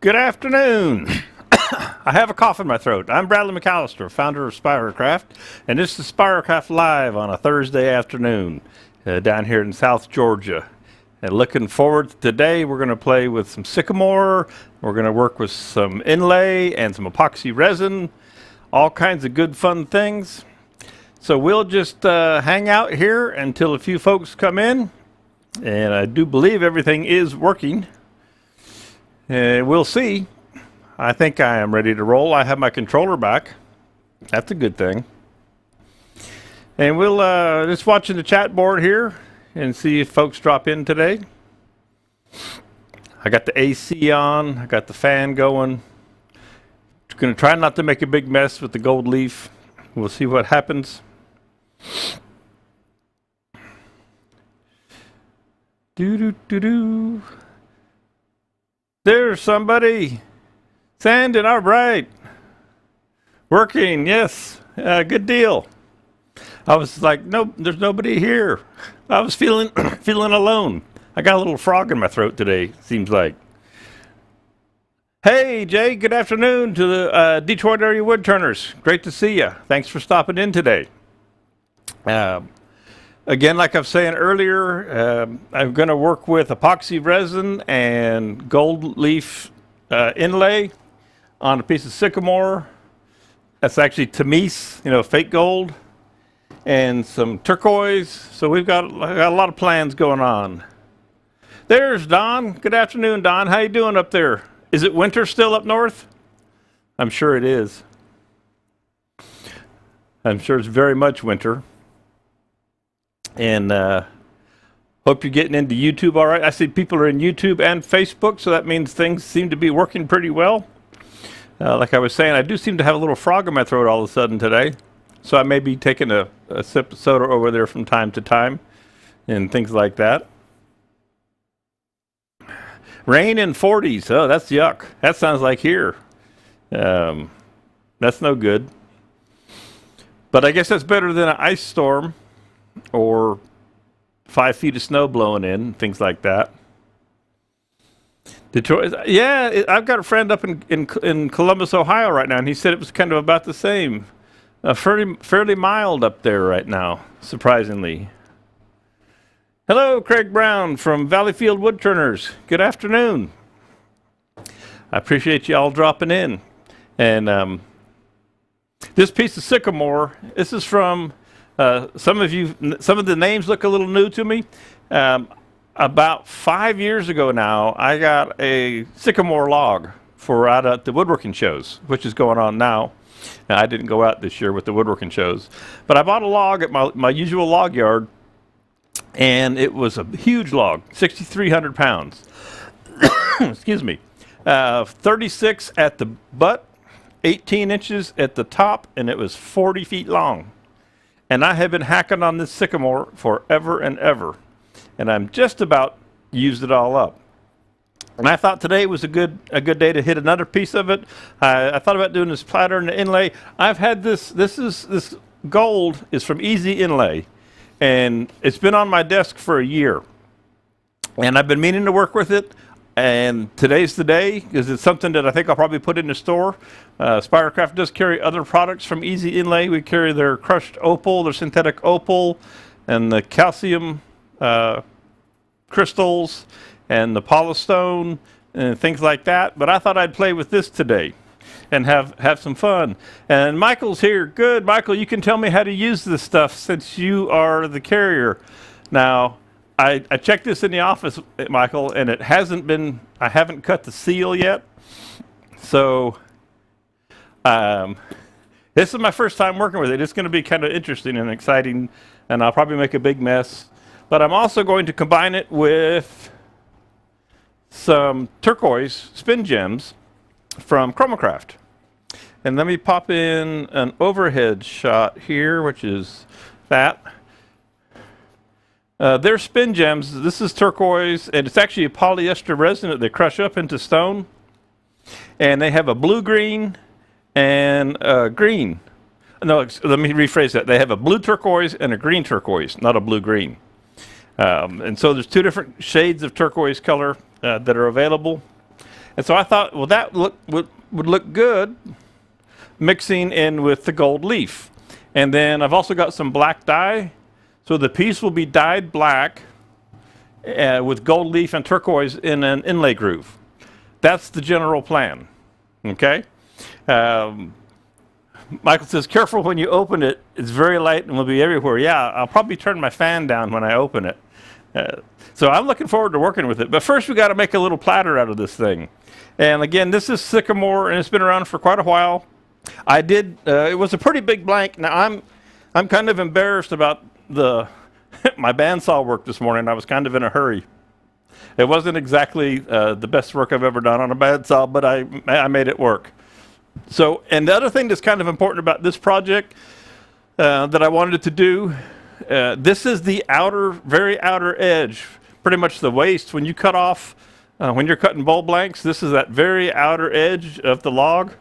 Good afternoon. I have a cough in my throat. I'm Bradley McCalister, founder of Spiracraft, and this is Spiracraft Live on a Thursday afternoon down here in South Georgia. And looking forward to today, we're going to play with some Sycamore. We're going to work with some inlay and some epoxy resin, all kinds of good fun things. So we'll just hang out here until a few folks come in, and I do believe everything is working. We'll see. I think I am ready to roll. I have my controller back. That's a good thing. And we'll just watching the chat board here and see if folks drop in today. I got the AC on. I got the fan going. Going to try not to make a big mess with the gold leaf. We'll see what happens. Do. There's somebody. Sanding, all right. Working, yes. Good deal. I was like, no, there's nobody here. I was feeling alone. I got a little frog in my throat today, seems like. Hey, Jay, good afternoon to the Detroit area woodturners. Great to see you. Thanks for stopping in today. Again, like I was saying earlier, I'm going to work with epoxy resin and gold leaf inlay on a piece of Sycamore. That's actually Tamise, fake gold, and some turquoise. So we've got a lot of plans going on. There's Don. Good afternoon, Don. How you doing up there? Is it winter still up north? I'm sure it is. I'm sure it's very much winter. And hope you're getting into YouTube all right. I see people are in YouTube and Facebook, so that means things seem to be working pretty well. Like I was saying, I do seem to have a little frog in my throat all of a sudden today. So I may be taking a sip of soda over there from time to time and things like that. Rain in 40s. Oh, that's yuck. That sounds like here. That's no good. But I guess that's better than an ice storm or 5 feet of snow blowing in, things like that. Detroit, yeah, I've got a friend up in Columbus, Ohio right now, and he said it was kind of about the same. Fairly mild up there right now, surprisingly. Hello, Craig Brown from Valleyfield Woodturners. Good afternoon. I appreciate you all dropping in. And this piece of Sycamore, this is from some of the names look a little new to me. About 5 years ago now, I got a Sycamore log for out at the woodworking shows, which is going on now. Now, I didn't go out this year with the woodworking shows, but I bought a log at my usual log yard, and it was a huge log, 6,300 pounds. Excuse me. 36 at the butt, 18 inches at the top, and it was 40 feet long. And I have been hacking on this Sycamore forever and ever. And I'm just about used it all up. And I thought today was a good day to hit another piece of it. I thought about doing this platter and the inlay. I've had this gold is from Easy Inlay. And it's been on my desk for a year. And I've been meaning to work with it. And today's the day, because it's something that I think I'll probably put in the store. Spiracraft does carry other products from Easy Inlay. We carry their crushed opal, their synthetic opal, and the calcium crystals, and the polystone, and things like that. But I thought I'd play with this today and have some fun. And Michael's here. Good, Michael, you can tell me how to use this stuff since you are the carrier. Now, I checked this in the office, Michael, and I haven't cut the seal yet. So this is my first time working with it. It's going to be kind of interesting and exciting, and I'll probably make a big mess. But I'm also going to combine it with some turquoise spin gems from Chromacraft. And let me pop in an overhead shot here, which is that. They're spin gems. This is turquoise, and it's actually a polyester resin that they crush up into stone. And they have a blue-green and a green. No, let me rephrase that. They have a blue turquoise and a green turquoise, not a blue-green. And so there's two different shades of turquoise color that are available. And so I thought, well, that would look good mixing in with the gold leaf. And then I've also got some black dye. So the piece will be dyed black with gold leaf and turquoise in an inlay groove. That's the general plan. Okay? Michael says, careful when you open it. It's very light and will be everywhere. Yeah, I'll probably turn my fan down when I open it. So I'm looking forward to working with it. But first, we got to make a little platter out of this thing. And again, this is Sycamore, and it's been around for quite a while. I did. It was a pretty big blank. Now I'm kind of embarrassed about my bandsaw work this morning. I was kind of in a hurry. It wasn't exactly the best work I've ever done on a bandsaw, but I made it work. So, and the other thing that's kind of important about this project that I wanted to do, this is the very outer edge, pretty much the waste. When you cut off, when you're cutting bowl blanks, this is that very outer edge of the log.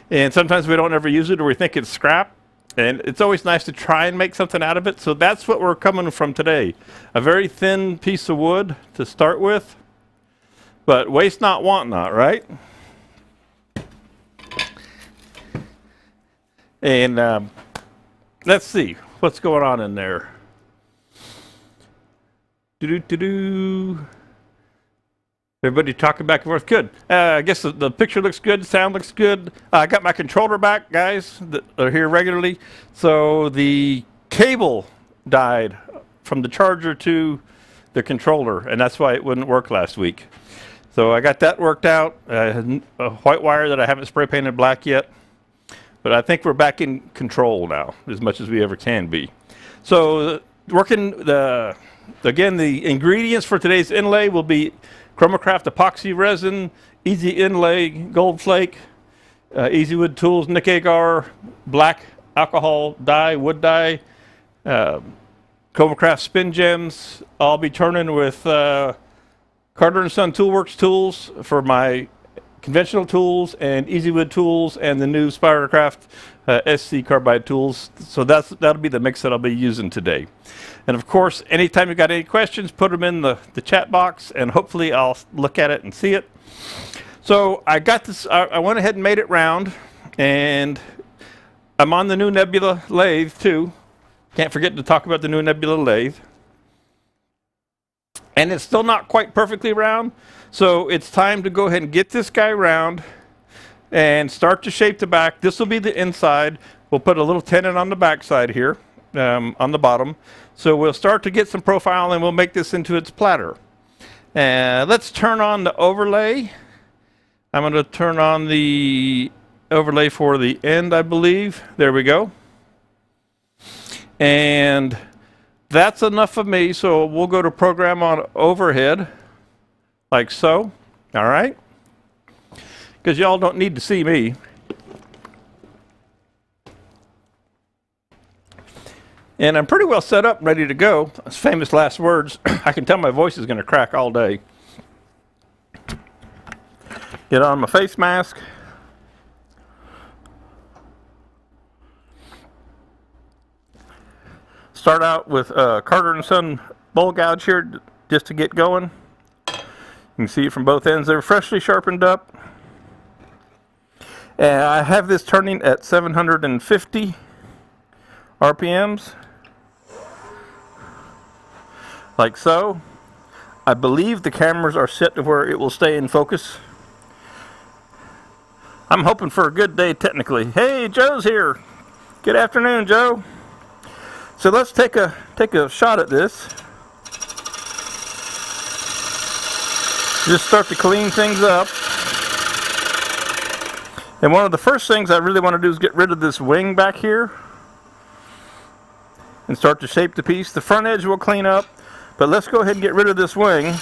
And sometimes we don't ever use it or we think it's scrap. And it's always nice to try and make something out of it. So that's what we're coming from today. A very thin piece of wood to start with. But waste not, want not, right? And let's see what's going on in there. Everybody talking back and forth. Good. I guess the picture looks good. The sound looks good. I got my controller back, guys, that are here regularly. So the cable died from the charger to the controller, and that's why it wouldn't work last week. So I got that worked out. A white wire that I haven't spray painted black yet. But I think we're back in control now, as much as we ever can be. So again, the ingredients for today's inlay will be Spiracraft epoxy resin, easy inlay, gold flake, easy wood tools, Nick Agar, black alcohol dye, wood dye, Spiracraft spin gems. I'll be turning with Carter & Son Toolworks tools for my conventional tools and easy wood tools and the new Spiracraft SC carbide tools. So that'll be the mix that I'll be using today. And of course, anytime you've got any questions, put them in the chat box and hopefully I'll look at it and see it. So I got this, I went ahead and made it round, and I'm on the new Nebula lathe too. Can't forget to talk about the new Nebula lathe. And it's still not quite perfectly round, so it's time to go ahead and get this guy round and start to shape the back. This will be the inside. We'll put a little tenon on the back side here, on the bottom. So we'll start to get some profile and we'll make this into its platter. Let's turn on the overlay. I'm going to turn on the overlay for the end, I believe. There we go. And that's enough of me, so we'll go to program on overhead, like so. All right? Because y'all don't need to see me. And I'm pretty well set up, ready to go. It's famous last words. I can tell my voice is going to crack all day. Get on my face mask. Start out with Carter & Son bowl gouge here just to get going. You can see it from both ends. They're freshly sharpened up. And I have this turning at 750 RPMs. Like so. I believe the cameras are set to where it will stay in focus. I'm hoping for a good day technically. Hey, Joe's here. Good afternoon, Joe. So let's take a shot at this. Just start to clean things up. And one of the first things I really want to do is get rid of this wing back here and start to shape the piece. The front edge will clean up, but let's go ahead and get rid of this wing.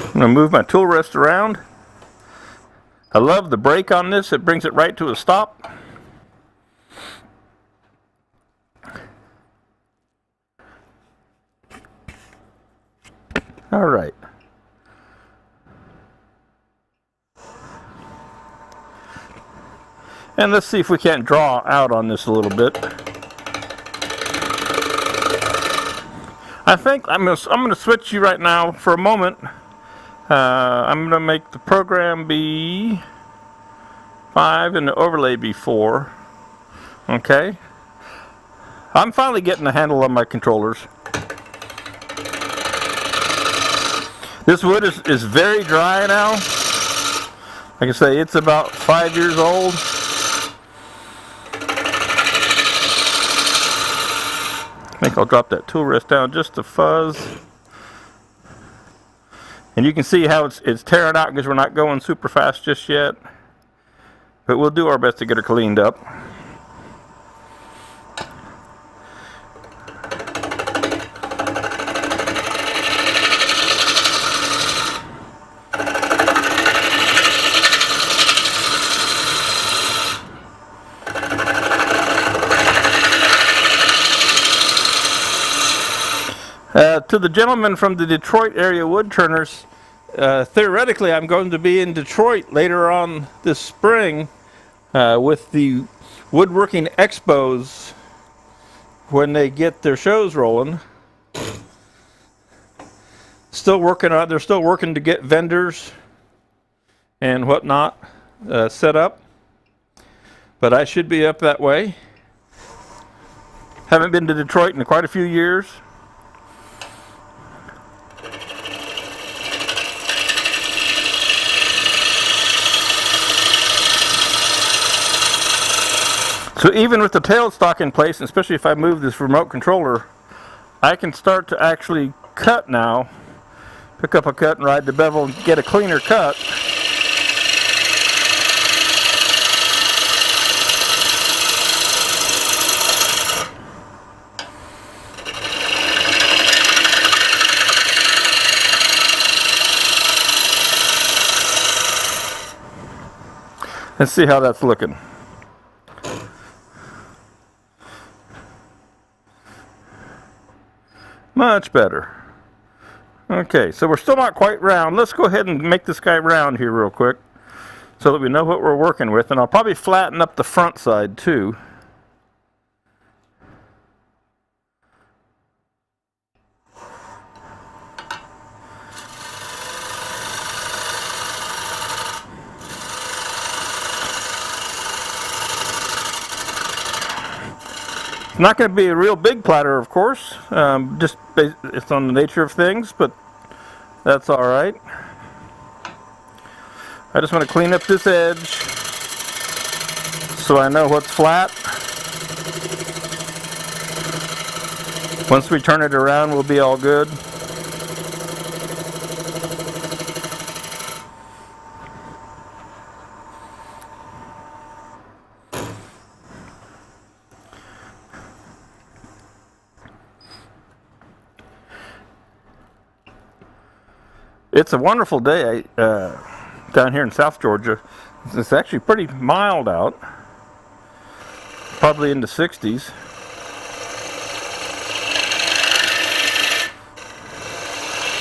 I'm going to move my tool rest around. I love the brake on this. It brings it right to a stop. All right. And let's see if we can't draw out on this a little bit. I think I'm gonna switch you right now for a moment. I'm gonna make the program be 5 and the overlay be 4. Okay. I'm finally getting a handle on my controllers. This wood is very dry now. Like I say, it's about 5 years old. I think I'll drop that tool rest down just a fuzz. And you can see how it's tearing out because we're not going super fast just yet. But we'll do our best to get her cleaned up. To the gentleman from the Detroit area wood turners, theoretically I'm going to be in Detroit later on this spring with the woodworking expos when they get their shows rolling. Still working on, they're still working to get vendors and whatnot set up, but I should be up that way. Haven't been to Detroit in quite a few years. So even with the tailstock in place, and especially if I move this remote controller, I can start to actually cut now. Pick up a cut and ride the bevel and get a cleaner cut. Let's see how that's looking. Much better. Okay, so we're still not quite round. Let's go ahead and make this guy round here real quick so that we know what we're working with. And I'll probably flatten up the front side too. It's not going to be a real big platter, of course, just it's on the nature of things, but that's all right. I just want to clean up this edge so I know what's flat. Once we turn it around, we'll be all good. It's a wonderful day down here in South Georgia. It's actually pretty mild out, probably in the 60s.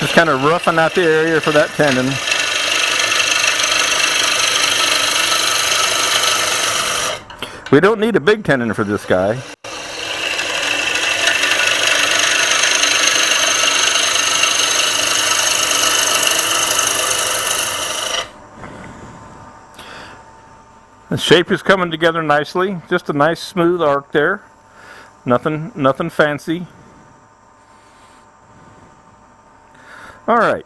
Just kind of roughing out the area for that tendon. We don't need a big tendon for this guy. The shape is coming together nicely. Just a nice smooth arc there. Nothing fancy. All right.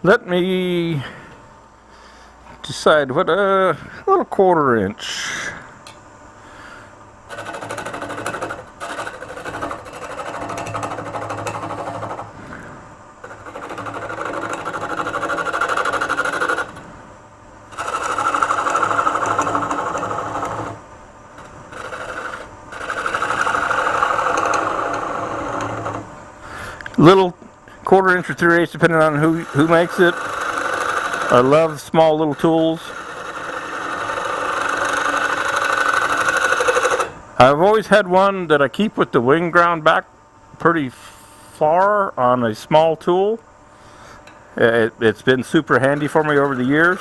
Let me decide what a little 1/4 inch. Little 1/4 inch or 3/8, depending on who makes it. I love small little tools. I've always had one that I keep with the wing ground back pretty far on a small tool, It's been super handy for me over the years.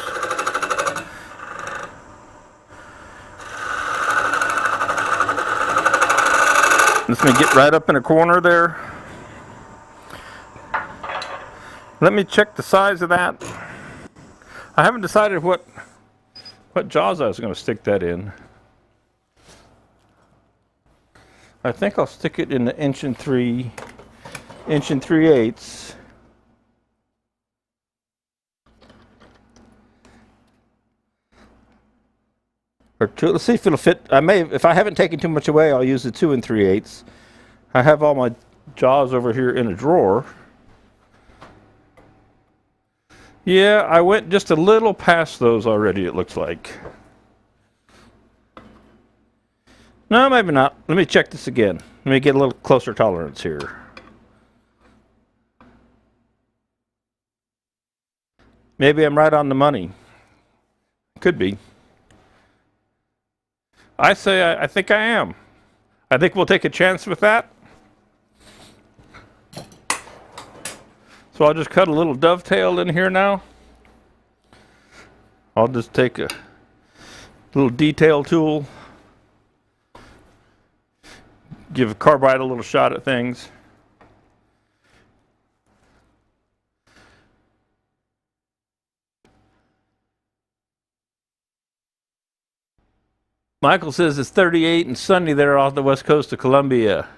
Let me get right up in a corner there. Let me check the size of that. I haven't decided what jaws I was going to stick that in. I think I'll stick it in the 1 3/8. Or two, let's see if it'll fit. If I haven't taken too much away, I'll use the 2 3/8. I have all my jaws over here in a drawer. Yeah, I went just a little past those already, it looks like. No, maybe not. Let me check this again. Let me get a little closer tolerance here. Maybe I'm right on the money. Could be. I think I am. I think we'll take a chance with that. So I'll just cut a little dovetail in here now. I'll just take a little detail tool. Give carbide a little shot at things. Michael says it's 38 and sunny there off the west coast of Columbia.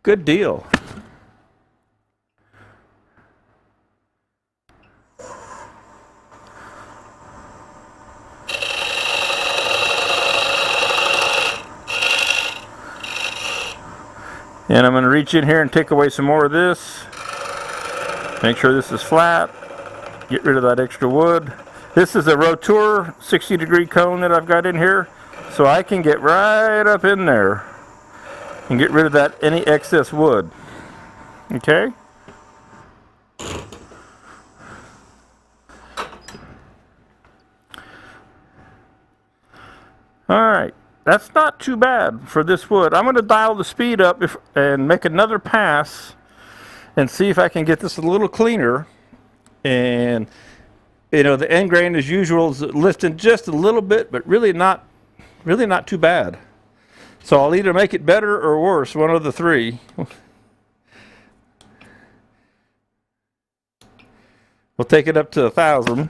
Good deal. And I'm going to reach in here and take away some more of this. Make sure this is flat. Get rid of that extra wood. This is a rotor 60-degree cone that I've got in here, so I can get right up in there and get rid of that any excess wood. Okay? Alright, that's not too bad for this wood. I'm going to dial the speed up and make another pass and see if I can get this a little cleaner. And you know, the end grain as usual is lifting just a little bit, but really not too bad. So I'll either make it better or worse, one of the three. We'll take it up to 1,000.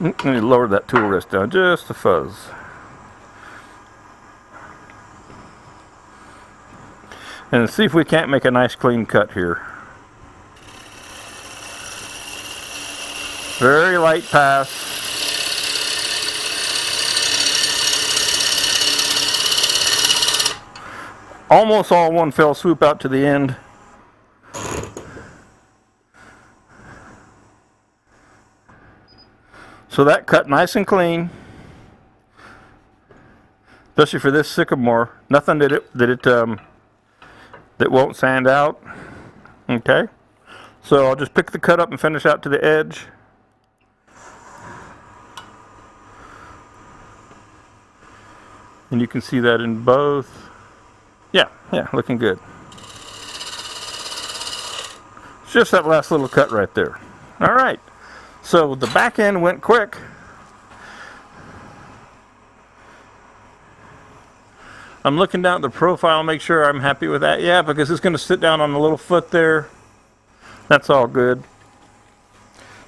Let me lower that tool rest down just a fuzz. And see if we can't make a nice clean cut here. Very light pass. Almost all one fell swoop out to the end. So that cut nice and clean. Especially for this sycamore. Nothing that won't sand out. Okay, so I'll just pick the cut up and finish out to the edge. And you can see that in both. Yeah, looking good. It's just that last little cut right there. All right, so the back end went quick. I'm looking down at the profile, make sure I'm happy with that. Yeah, because it's going to sit down on the little foot there. That's all good.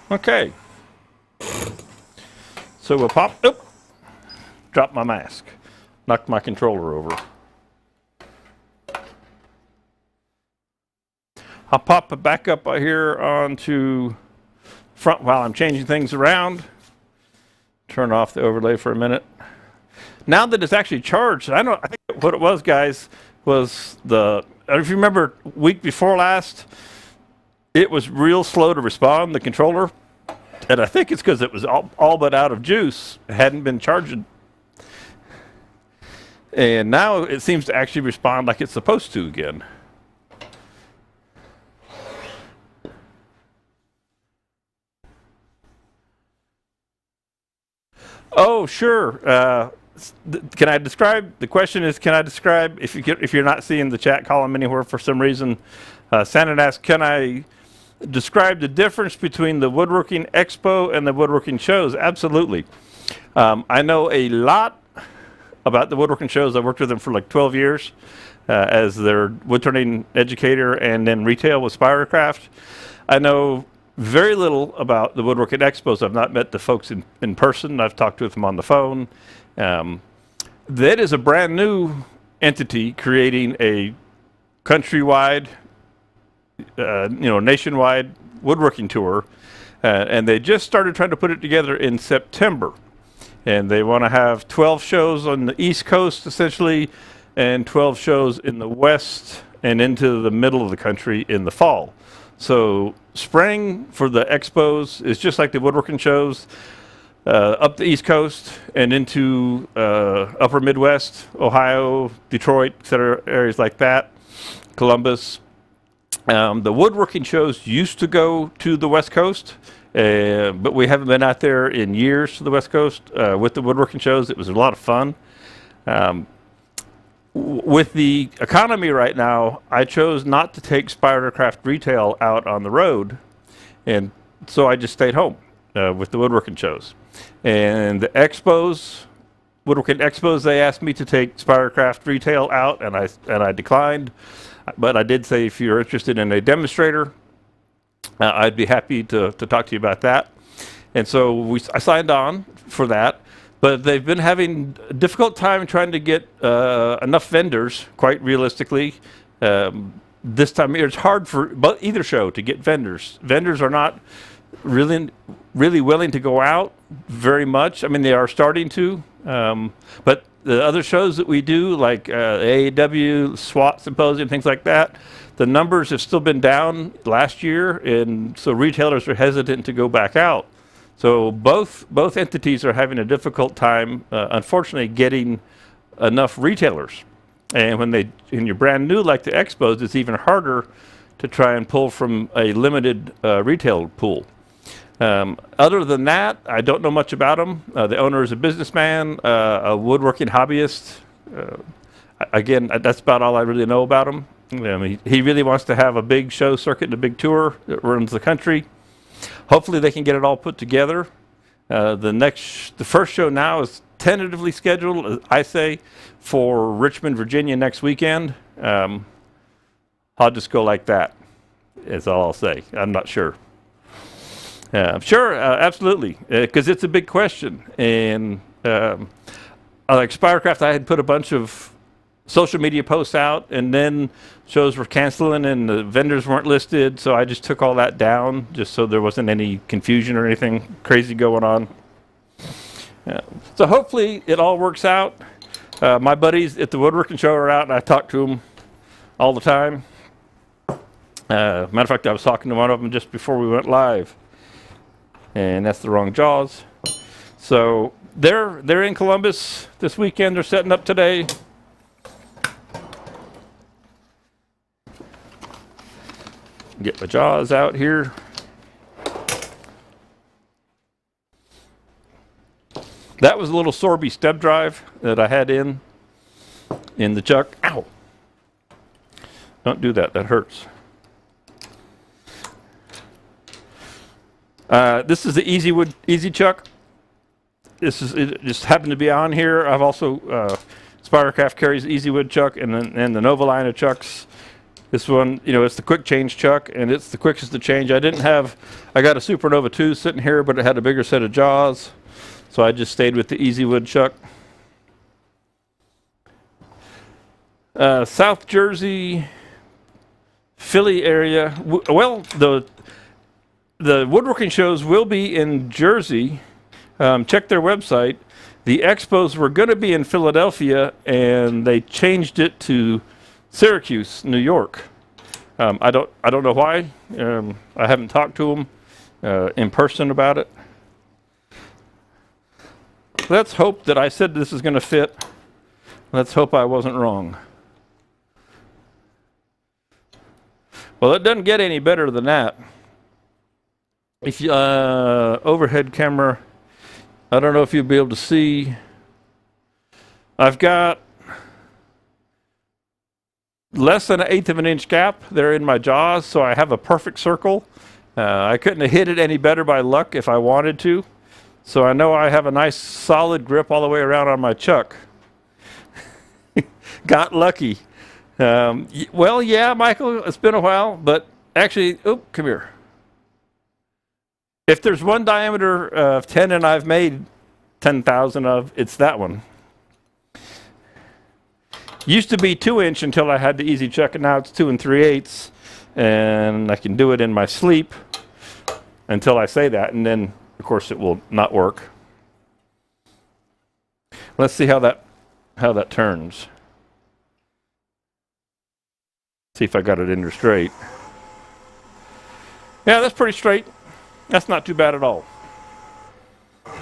Okay. So we'll pop. Oop! Dropped my mask. Knocked my controller over. I'll pop it back up here onto front while I'm changing things around. Turn off the overlay for a minute. Now that it's actually charged, I think what it was, guys, was if you remember week before last, it was real slow to respond, the controller. And I think it's because it was all but out of juice. It hadn't been charged. And now it seems to actually respond like it's supposed to again. Oh, sure. Can I describe? The question is, can I describe? If you're not seeing the chat column anywhere for some reason, Shannon asked, can I describe the difference between the woodworking expo and the woodworking shows? Absolutely. I know a lot about the woodworking shows. I worked with them for like 12 years as their wood turning educator and then retail with Spiracraft. I know very little about the woodworking expos. I've not met the folks in person. I've talked with them on the phone. That is a brand new entity creating a countrywide, nationwide woodworking tour. And they just started trying to put it together in September. And they want to have 12 shows on the East Coast, essentially, and 12 shows in the West and into the middle of the country in the fall. So spring for the expos is just like the woodworking shows, up the East Coast and into upper Midwest, Ohio, Detroit, etc., areas like that, Columbus. The woodworking shows used to go to the West Coast, but we haven't been out there in years to the West Coast with the woodworking shows. It was a lot of fun. With the economy right now, I chose not to take Spiracraft retail out on the road, and so I just stayed home with the woodworking shows. And the expos, woodworking expos, they asked me to take Spiracraft retail out, and I declined. But I did say if you're interested in a demonstrator, I'd be happy to talk to you about that. And so I signed on for that. But they've been having a difficult time trying to get enough vendors, quite realistically. This time of year, it's hard for either show to get vendors. Vendors are not really willing to go out very much. I mean, they are starting to. But the other shows that we do, like AAW, SWAT Symposium, things like that, the numbers have still been down last year, and so retailers are hesitant to go back out. So both entities are having a difficult time, unfortunately, getting enough retailers. And when you're brand new like the expos, it's even harder to try and pull from a limited retail pool. Other than that, I don't know much about them. The owner is a businessman, a woodworking hobbyist. Again, that's about all I really know about him. He really wants to have a big show circuit and a big tour that runs the country. Hopefully they can get it all put together. The first show now is tentatively scheduled, I say, for Richmond, Virginia next weekend. I'll just go like that, is all I'll say. I'm not sure. Sure, absolutely, because it's a big question. And like Spiracraft, I had put a bunch of social media posts out, and then shows were canceling and the vendors weren't listed, so I just took all that down just so there wasn't any confusion or anything crazy going on. So hopefully it all works out. My buddies at the woodworking show are out, and I talk to them all the time. Matter of fact, I was talking to one of them just before we went live, and that's the wrong jaws. So they're in Columbus this weekend. They're setting up today. Get my jaws out here. That was a little Sorby step drive that I had in the chuck. Ow! Don't do that. That hurts. This is the Easy Chuck. It just happened to be on here. I've also Spiracraft carries EasyWood chuck and the Nova line of chucks. This one, it's the quick change chuck, and it's the quickest to change. I got a Supernova 2 sitting here, but it had a bigger set of jaws, so I just stayed with the EasyWood chuck. South Jersey, Philly area. Well, the woodworking shows will be in Jersey. Check their website. The expos were going to be in Philadelphia, and they changed it to Syracuse, New York. I don't know why. I haven't talked to them in person about it. Let's hope that I said this is going to fit. Let's hope I wasn't wrong. Well, it doesn't get any better than that. If you overhead camera, I don't know if you'll be able to see. I've got less than 1/8 of an inch gap there in my jaws, so I have a perfect circle. I couldn't have hit it any better by luck if I wanted to. So I know I have a nice solid grip all the way around on my chuck. Got lucky. Well, yeah, Michael, it's been a while, but actually, come here. If there's one diameter of 10 and I've made 10,000 of, it's that one. Used to be 2-inch until I had the easy chuck, and now it's 2 3/8, and I can do it in my sleep until I say that, and then of course it will not work. Let's see how that turns. See if I got it in there straight. Yeah, that's pretty straight. That's not too bad at all. All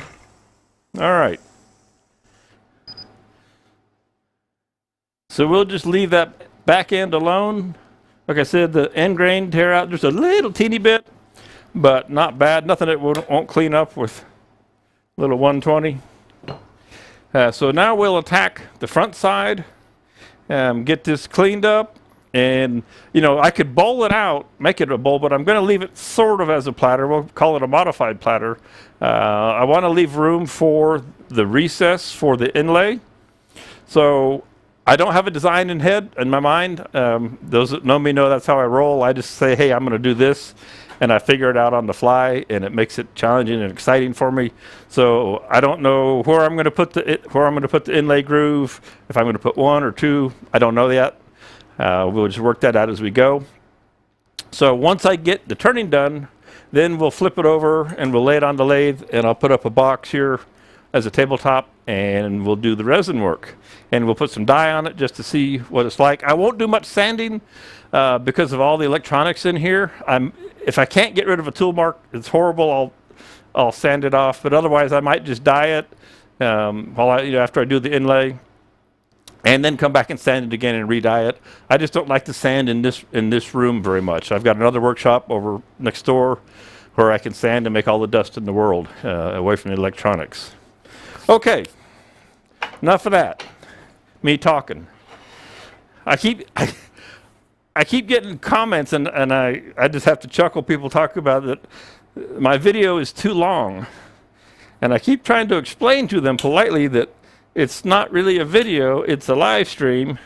right. So we'll just leave that back end alone. Like I said, the end grain tear out just a little teeny bit, but not bad. Nothing that won't clean up with a little 120. So now we'll attack the front side, get this cleaned up. And, you know, I could bowl it out, make it a bowl, but I'm going to leave it sort of as a platter. We'll call it a modified platter. I want to leave room for the recess for the inlay. So I don't have a design in my mind. Those that know me know that's how I roll. I just say, hey, I'm going to do this, and I figure it out on the fly, and it makes it challenging and exciting for me. So I don't know where I'm going to put the inlay groove. If I'm going to put 1 or 2, I don't know yet. We'll just work that out as we go. So once I get the turning done, then we'll flip it over and we'll lay it on the lathe, and I'll put up a box here as a tabletop, and we'll do the resin work. And we'll put some dye on it just to see what it's like. I won't do much sanding because of all the electronics in here. If I can't get rid of a tool mark, it's horrible, I'll sand it off. But otherwise, I might just dye it after I do the inlay, and then come back and sand it again and re-dye it. I just don't like to sand in this room very much. I've got another workshop over next door where I can sand and make all the dust in the world away from the electronics. Okay, enough of that. Me talking. I keep getting comments, and I just have to chuckle. People talk about that my video is too long, and I keep trying to explain to them politely that it's not really a video, it's a live stream,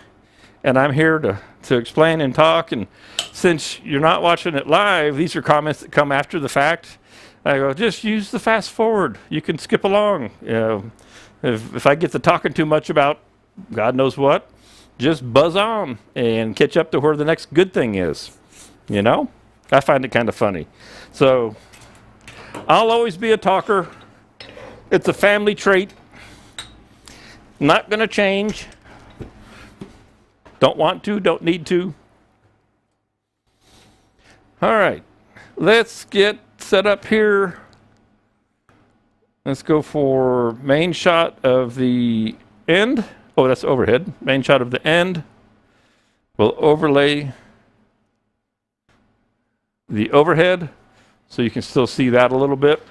and I'm here to explain and talk. And since you're not watching it live, these are comments that come after the fact. I go, just use the fast forward. You can skip along. If I get to talking too much about God knows what, just buzz on and catch up to where the next good thing is. You know? I find it kind of funny. So I'll always be a talker. It's a family trait. Not going to change. Don't want to, don't need to. All right, let's get set up here. Let's go for main shot of the end. Oh, that's overhead. Main shot of the end. We'll overlay the overhead so you can still see that a little bit.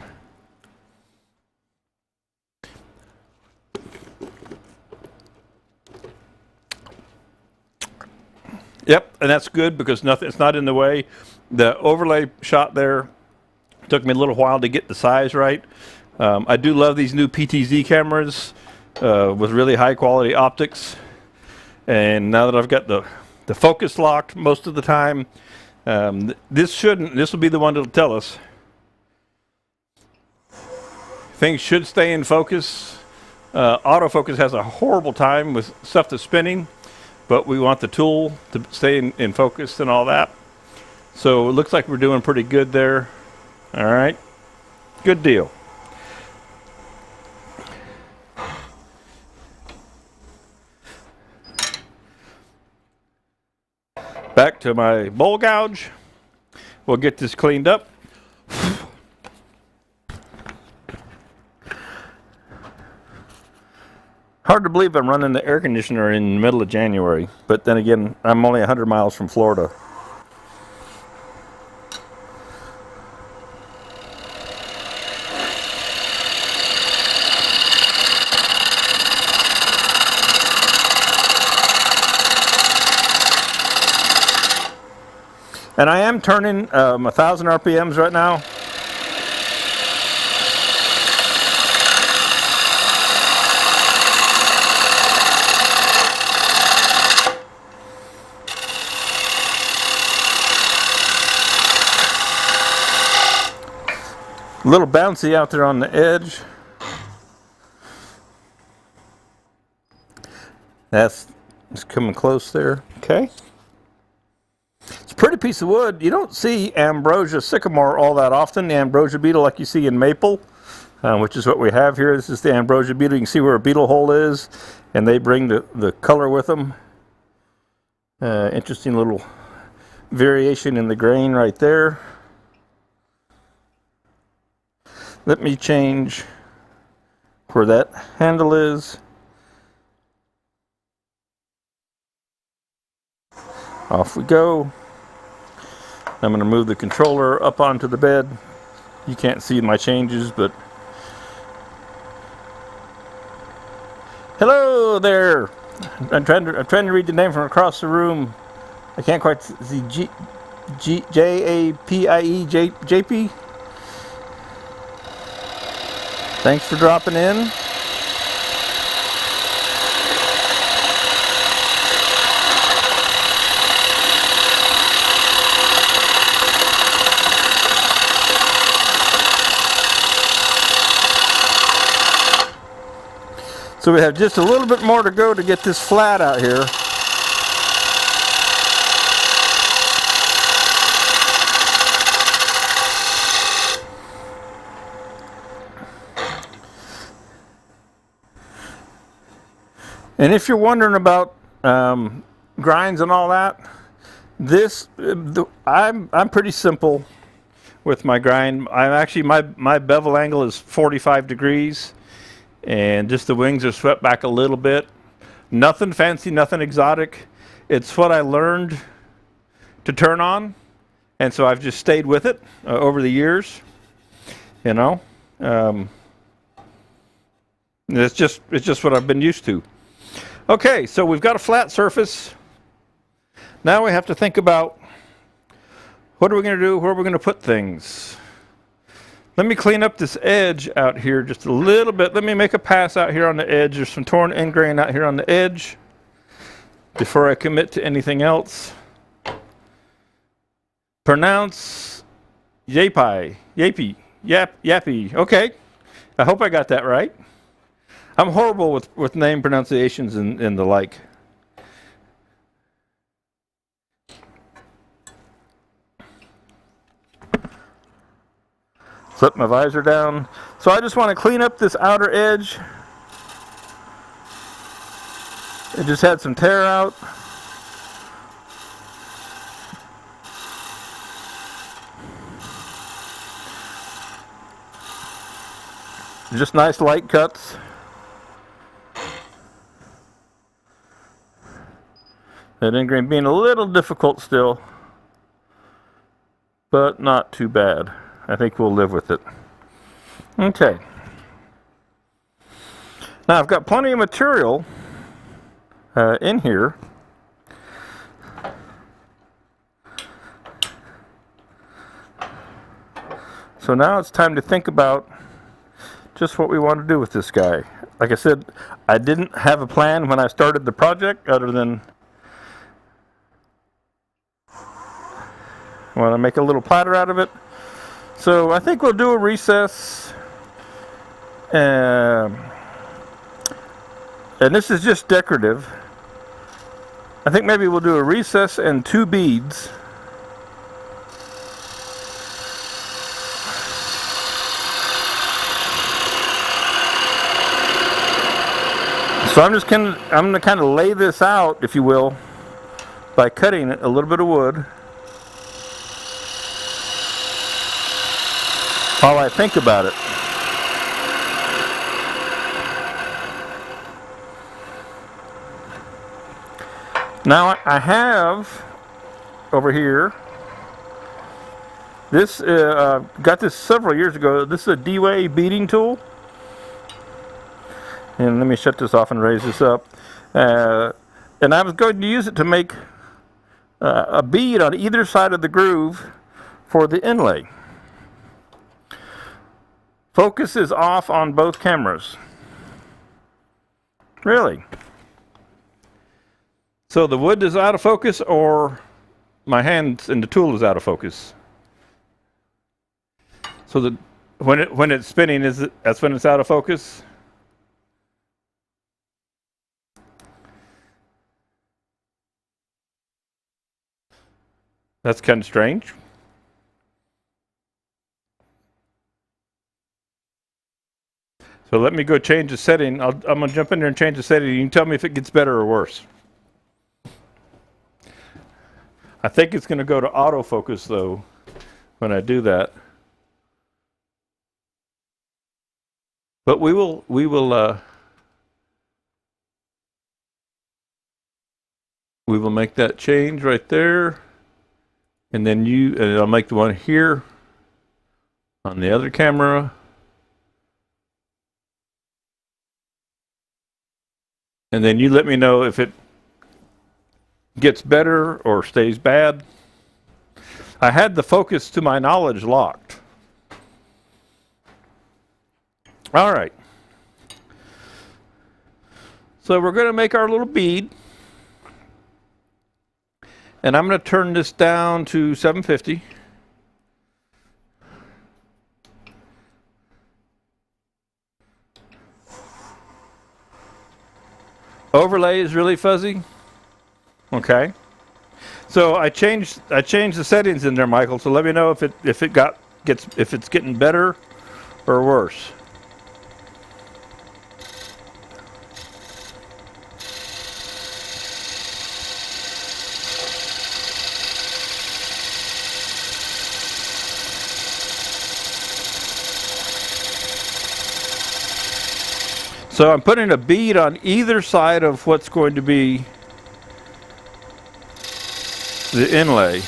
Yep, and that's good because it's not in the way. The overlay shot there took me a little while to get the size right. I do love these new PTZ cameras with really high quality optics. And now that I've got the focus locked most of the time, this will be the one that'll tell us. Things should stay in focus. Autofocus has a horrible time with stuff that's spinning, but we want the tool to stay in focus and all that. So it looks like we're doing pretty good there. All right, good deal. Back to my bowl gouge. We'll get this cleaned up. Hard to believe I'm running the air conditioner in the middle of January, but then again, I'm only 100 miles from Florida. And I am turning 1,000 RPMs right now. A little bouncy out there on the edge. That's coming close there. Okay. It's a pretty piece of wood. You don't see ambrosia sycamore all that often. The ambrosia beetle like you see in maple, which is what we have here. This is the ambrosia beetle. You can see where a beetle hole is, and they bring the color with them. Interesting little variation in the grain right there. Let me change where that handle is. Off we go. I'm going to move the controller up onto the bed. You can't see my changes, but hello there. I'm trying to read the name from across the room. I can't quite see. Japie. JP. Thanks for dropping in. So we have just a little bit more to go to get this flat out here. And if you're wondering about grinds and all that, I'm pretty simple with my grind. I'm actually my bevel angle is 45 degrees. And just the wings are swept back a little bit. Nothing fancy, nothing exotic. It's what I learned to turn on, and so I've just stayed with it over the years. You know, it's just what I've been used to. Okay, so we've got a flat surface. Now we have to think about what are we going to do? Where are we going to put things? Let me clean up this edge out here just a little bit. Let me make a pass out here on the edge. There's some torn end grain out here on the edge before I commit to anything else. Pronounce Yapie. Okay. I hope I got that right. I'm horrible with name pronunciations and the like. Flip my visor down. So I just want to clean up this outer edge. It just had some tear out. Just nice light cuts. That end grain being a little difficult still, but not too bad. I think we'll live with it. Okay. Now I've got plenty of material in here. So now it's time to think about just what we want to do with this guy. Like I said, I didn't have a plan when I started the project other than I want to make a little platter out of it. So I think we'll do a recess, and this is just decorative. I think maybe we'll do a recess and 2 beads. So I'm going to kind of lay this out, if you will, by cutting a little bit of wood. While I think about it. Now I have over here this got this several years ago. This is a D-Way beading tool, and let me shut this off and raise this up. And I was going to use it to make a bead on either side of the groove for the inlay. Focus is off on both cameras. Really? So the wood is out of focus, or my hand and the tool is out of focus? So when it's spinning, that's when it's out of focus? That's kind of strange. So let me go change the setting. I'm going to jump in there and change the setting. You can tell me if it gets better or worse. I think it's going to go to autofocus, though, when I do that. But we will make that change right there. And then I'll make the one here on the other camera. And then you let me know if it gets better or stays bad. I had the focus, to my knowledge, locked. All right. So we're going to make our little bead. And I'm going to turn this down to 750. Overlay is really fuzzy. Okay. So I changed the settings in there, Michael. So let me know if it's getting better or worse. So I'm putting a bead on either side of what's going to be the inlay.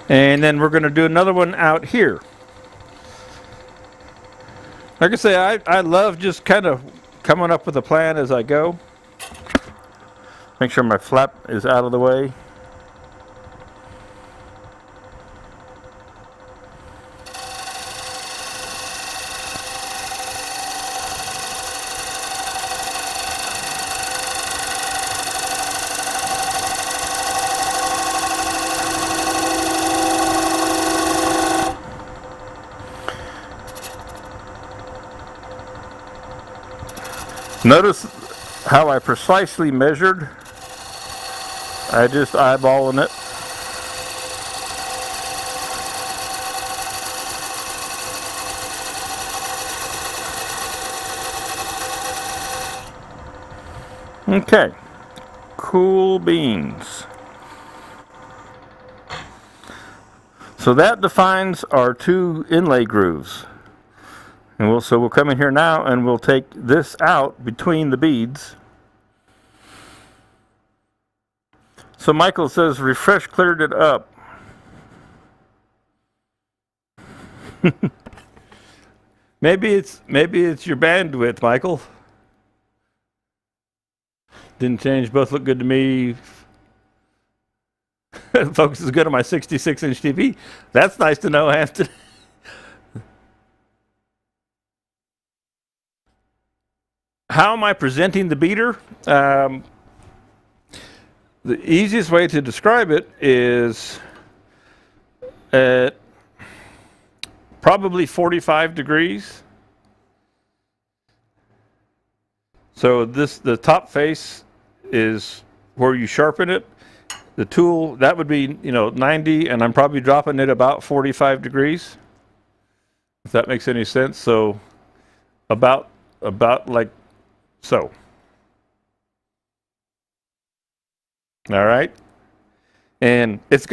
And then we're going to do another one out here. Like I say, I love just kind of coming up with a plan as I go. Make sure my flap is out of the way. Notice how I precisely measured. I just eyeballing it. Okay, cool beans. So that defines our two inlay grooves. And we'll come in here now and we'll take this out between the beads. So Michael says refresh cleared it up. maybe it's your bandwidth, Michael. Didn't change, both look good to me. Focus is good on my 66-inch TV. That's nice to know, Hampton. How am I presenting the beater? The easiest way to describe it is at probably 45 degrees. So the top face is where you sharpen it. The tool, that would be 90, and I'm probably dropping it about 45 degrees. If that makes any sense. So about like so. All right. And it's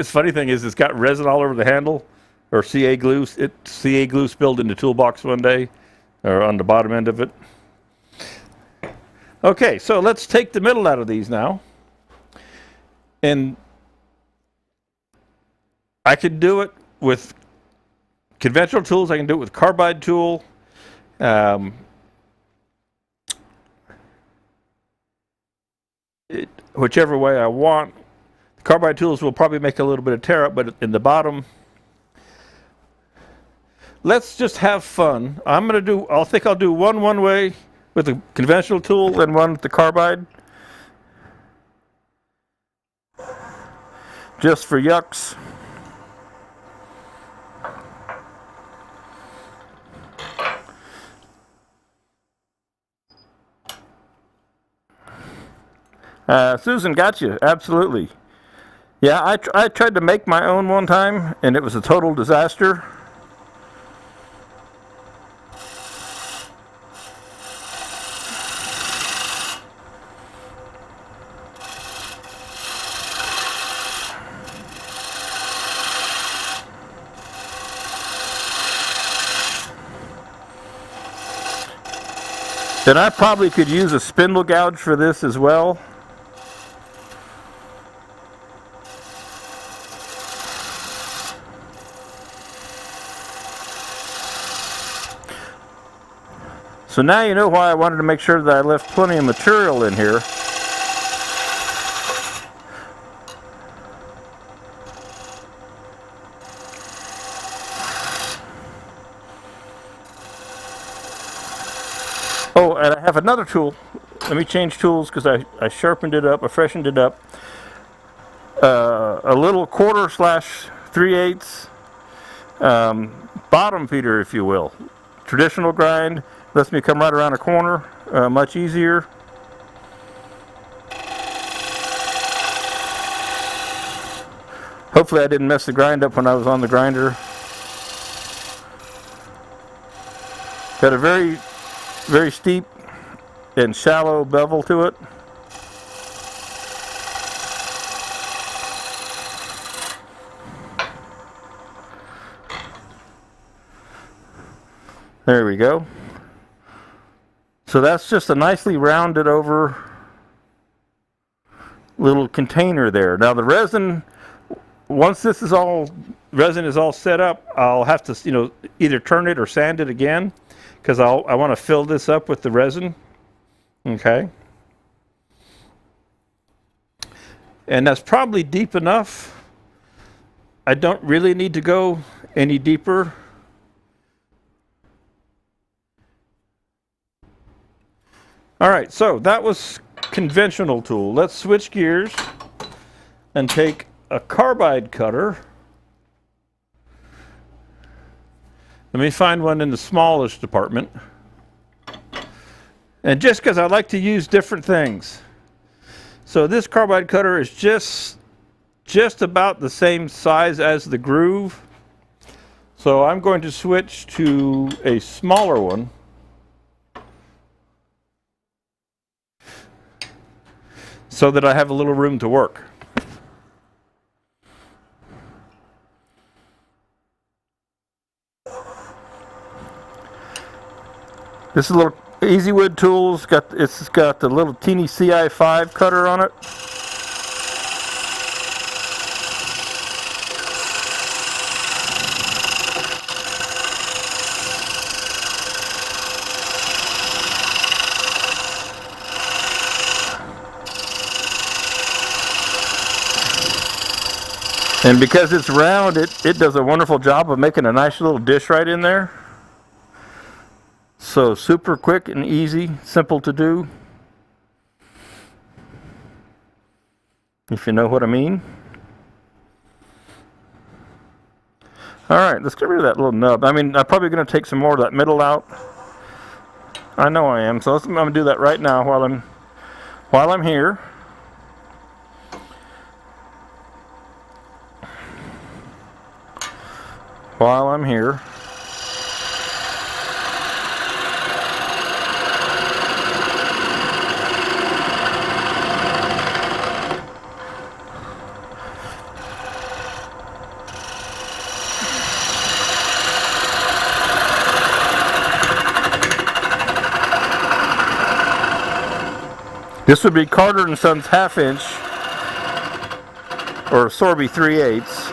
funny thing is it's got resin all over the handle, or CA glue. CA glue spilled in the toolbox one day, or on the bottom end of it. Okay, so let's take the middle out of these now. And I could do it with conventional tools. I can do it with carbide tool. Whichever way I want. The carbide tools will probably make a little bit of tear up, but in the bottom. Let's just have fun. I think I'll do one way with the conventional tool and one with the carbide. Just for yucks. Susan, got you. Absolutely. Yeah, I tried to make my own one time, and it was a total disaster. Then I probably could use a spindle gouge for this as well. So now you know why I wanted to make sure that I left plenty of material in here. Oh, and I have another tool. Let me change tools because I sharpened it up, I freshened it up. A little 1/4/3/8 bottom feeder, if you will. Traditional grind. Lets me come right around a corner, much easier. Hopefully I didn't mess the grind up when I was on the grinder. Got a very, very steep and shallow bevel to it. There we go. So that's just a nicely rounded over little container there. Now the resin, once this is all, resin is all set up, I'll have to, either turn it or sand it again because I want to fill this up with the resin. Okay. And that's probably deep enough. I don't really need to go any deeper. All right, so that was conventional tool. Let's switch gears and take a carbide cutter. Let me find one in the smallest department. And just because I like to use different things. So this carbide cutter is just about the same size as the groove. So I'm going to switch to a smaller one. So that I have a little room to work. This is a little Easy Wood Tools. It's got the little teeny CI5 cutter on it. And because it's round, it does a wonderful job of making a nice little dish right in there. So super quick and easy, simple to do. If you know what I mean. Alright, let's get rid of that little nub. I mean, I'm probably going to take some more of that middle out. I know I am, so I'm going to do that right now while I'm here. While I'm here. This would be Carter & Sons 1/2 inch or Sorby 3/8.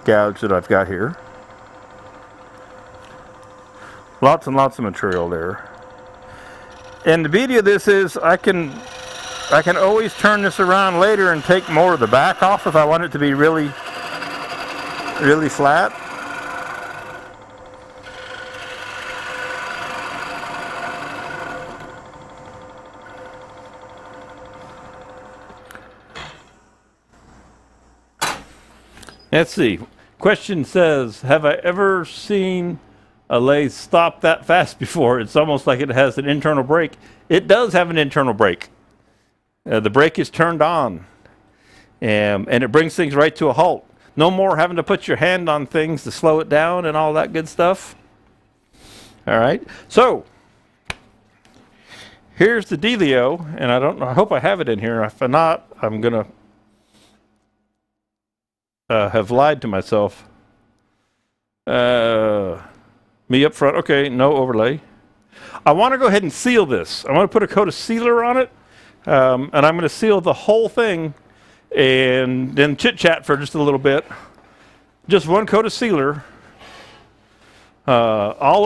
gouge that I've got here. Lots and lots of material there. And the beauty of this is I can always turn this around later and take more of the back off if I want it to be really, really flat. Let's see. Question says, have I ever seen a lathe stop that fast before? It's almost like it has an internal brake. It does have an internal brake. The brake is turned on, and it brings things right to a halt. No more having to put your hand on things to slow it down and all that good stuff. All right. So here's the dealio, and I don't know. I hope I have it in here. If not, I'm gonna have lied to myself. Me up front. Okay, no overlay. I want to go ahead and seal this. I want to put a coat of sealer on it, and I'm going to seal the whole thing, and then chit chat for just a little bit. Just one coat of sealer all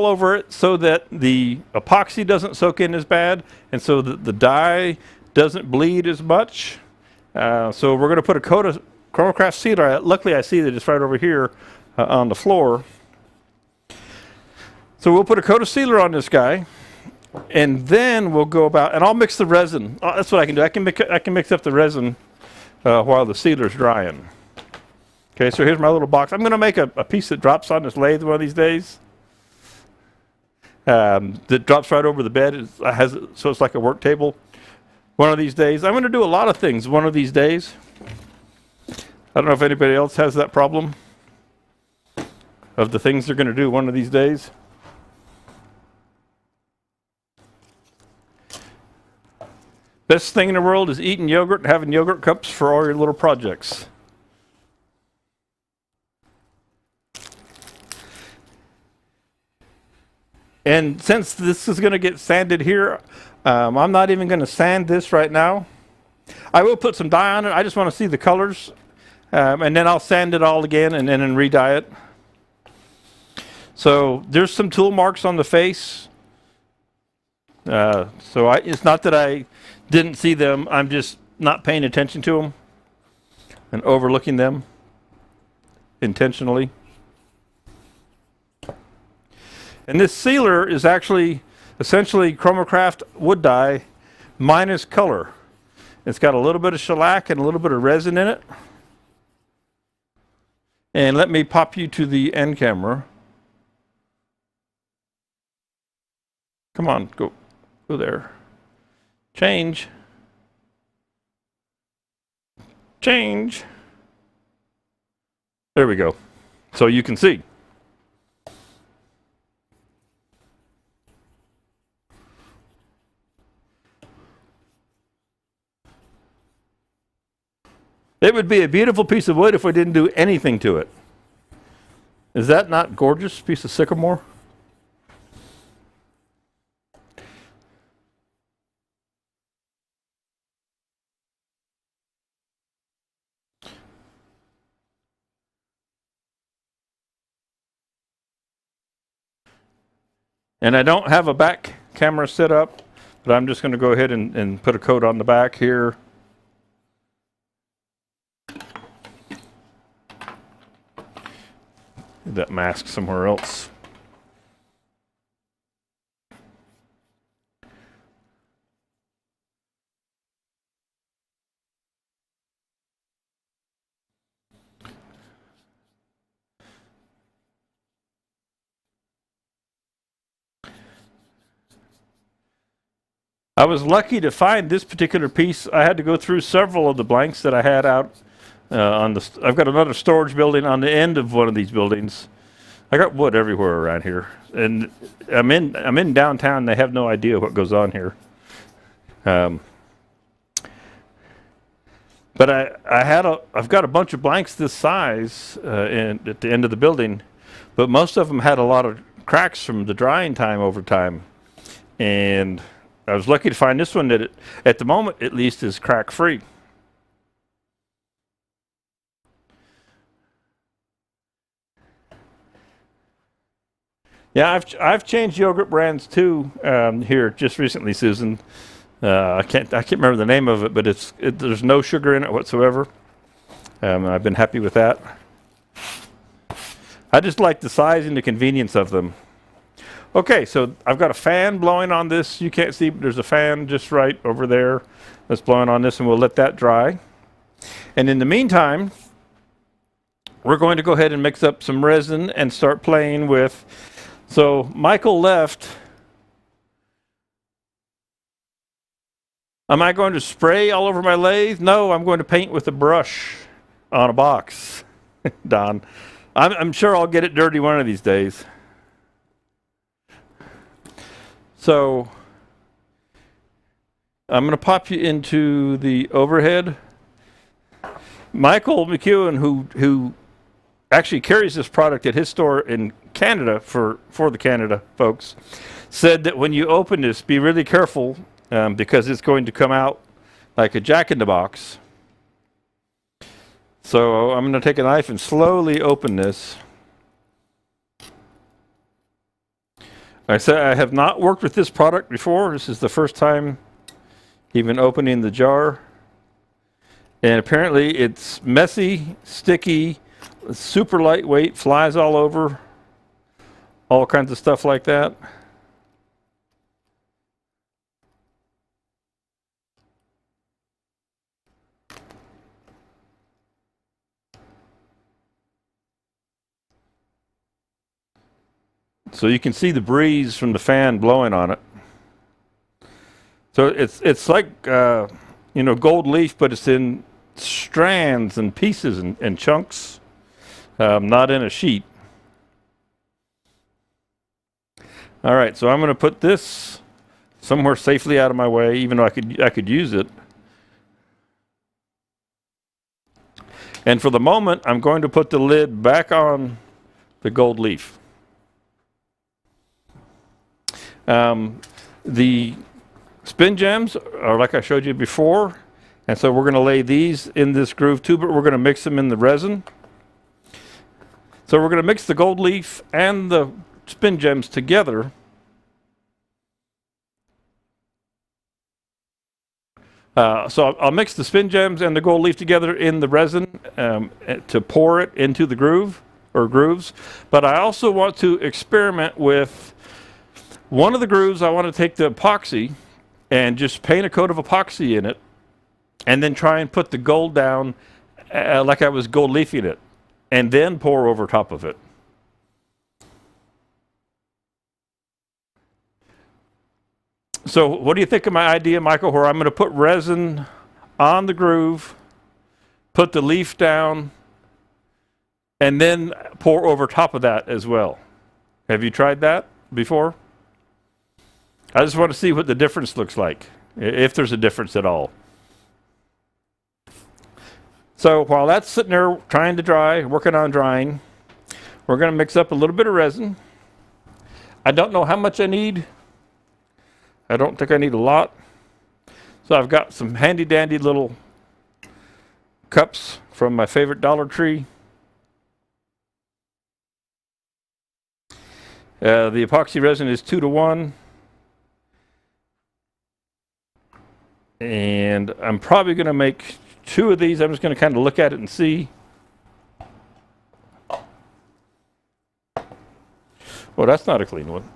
over it, so that the epoxy doesn't soak in as bad, and so that the dye doesn't bleed as much. So we're going to put a coat of Spiracraft sealer. Luckily, I see that it's right over here on the floor. So we'll put a coat of sealer on this guy, and then we'll go about, and I'll mix the resin. That's what I can do. I can mix up the resin while the sealer's drying. Okay, so here's my little box. I'm going to make a piece that drops on this lathe one of these days. That drops right over the bed. So it's like a work table. One of these days. I'm going to do a lot of things one of these days. I don't know if anybody else has that problem of the things they're going to do one of these days. Best thing in the world is eating yogurt and having yogurt cups for all your little projects. And since this is going to get sanded here, I'm not even going to sand this right now. I will put some dye on it. I just want to see the colors. And then I'll sand it all again and then re-dye it. So there's some tool marks on the face. It's not that I didn't see them. I'm just not paying attention to them and overlooking them intentionally. And this sealer is actually essentially Spiracraft wood dye minus color. It's got a little bit of shellac and a little bit of resin in it. And let me pop you to the end camera. Come on, go there. Change. Change. There we go. So you can see. It would be a beautiful piece of wood if we didn't do anything to it. Is that not gorgeous piece of sycamore? And I don't have a back camera set up, but I'm just going to go ahead and put a coat on the back here. That mask somewhere else. I was lucky to find this particular piece. I had to go through several of the blanks that I had out I've got another storage building on the end of one of these buildings. I got wood everywhere around here, and I'm in downtown. They have no idea what goes on here. But I've got a bunch of blanks this size at the end of the building, but most of them had a lot of cracks from the drying time over time, and I was lucky to find this one that at the moment at least is crack free. Yeah, I've changed yogurt brands too here just recently, Susan. I can't remember the name of it, but there's no sugar in it whatsoever. I've been happy with that. I just like the size and the convenience of them. Okay, so I've got a fan blowing on this. You can't see, but there's a fan just right over there that's blowing on this, and we'll let that dry. And in the meantime, we're going to go ahead and mix up some resin and start playing with. So Michael left. Am I going to spray all over my lathe? No, I'm going to paint with a brush on a box, Don. I'm sure I'll get it dirty one of these days. So I'm going to pop you into the overhead. Michael McEwen, who actually carries this product at his store in Canada for the Canada folks, said that when you open this, be really careful because it's going to come out like a jack-in-the-box. So I'm going to take a knife and slowly open this. I said I have not worked with this product before. This is the first time even opening the jar. And apparently it's messy, sticky, super lightweight, flies all over, all kinds of stuff like that. So you can see the breeze from the fan blowing on it. So it's like gold leaf, but it's in strands and pieces and chunks, not in a sheet. All right, so I'm going to put this somewhere safely out of my way, even though I could use it. And for the moment, I'm going to put the lid back on the gold leaf. The spin gems are like I showed you before, and so we're going to lay these in this groove too, but we're going to mix them in the resin. So we're going to mix the gold leaf and the spin gems together. So I'll mix the spin gems and the gold leaf together in the resin to pour it into the groove or grooves. But I also want to experiment with one of the grooves. I want to take the epoxy and just paint a coat of epoxy in it and then try and put the gold down like I was gold leafing it and then pour over top of it. So what do you think of my idea, Michael, where I'm going to put resin on the groove, put the leaf down, and then pour over top of that as well? Have you tried that before? I just want to see what the difference looks like, if there's a difference at all. So while that's sitting there trying to dry, working on drying, we're going to mix up a little bit of resin. I don't know how much I need. I don't think I need a lot. So I've got some handy dandy little cups from my favorite Dollar Tree. The epoxy resin is 2-to-1. And I'm probably going to make 2 of these. I'm just going to kind of look at it and see. Well, that's not a clean one.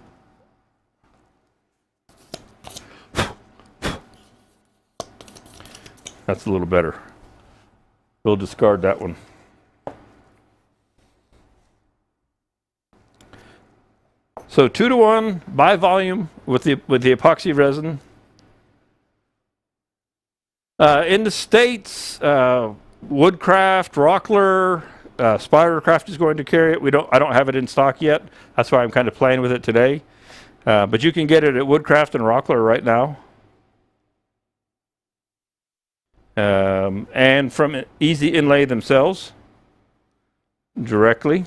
That's a little better. We'll discard that one. So 2-to-1 by volume with the epoxy resin. In the States, Woodcraft, Rockler, Spiracraft is going to carry it. I don't have it in stock yet. That's why I'm kind of playing with it today. But you can get it at Woodcraft and Rockler right now. And from Easy Inlay themselves, directly.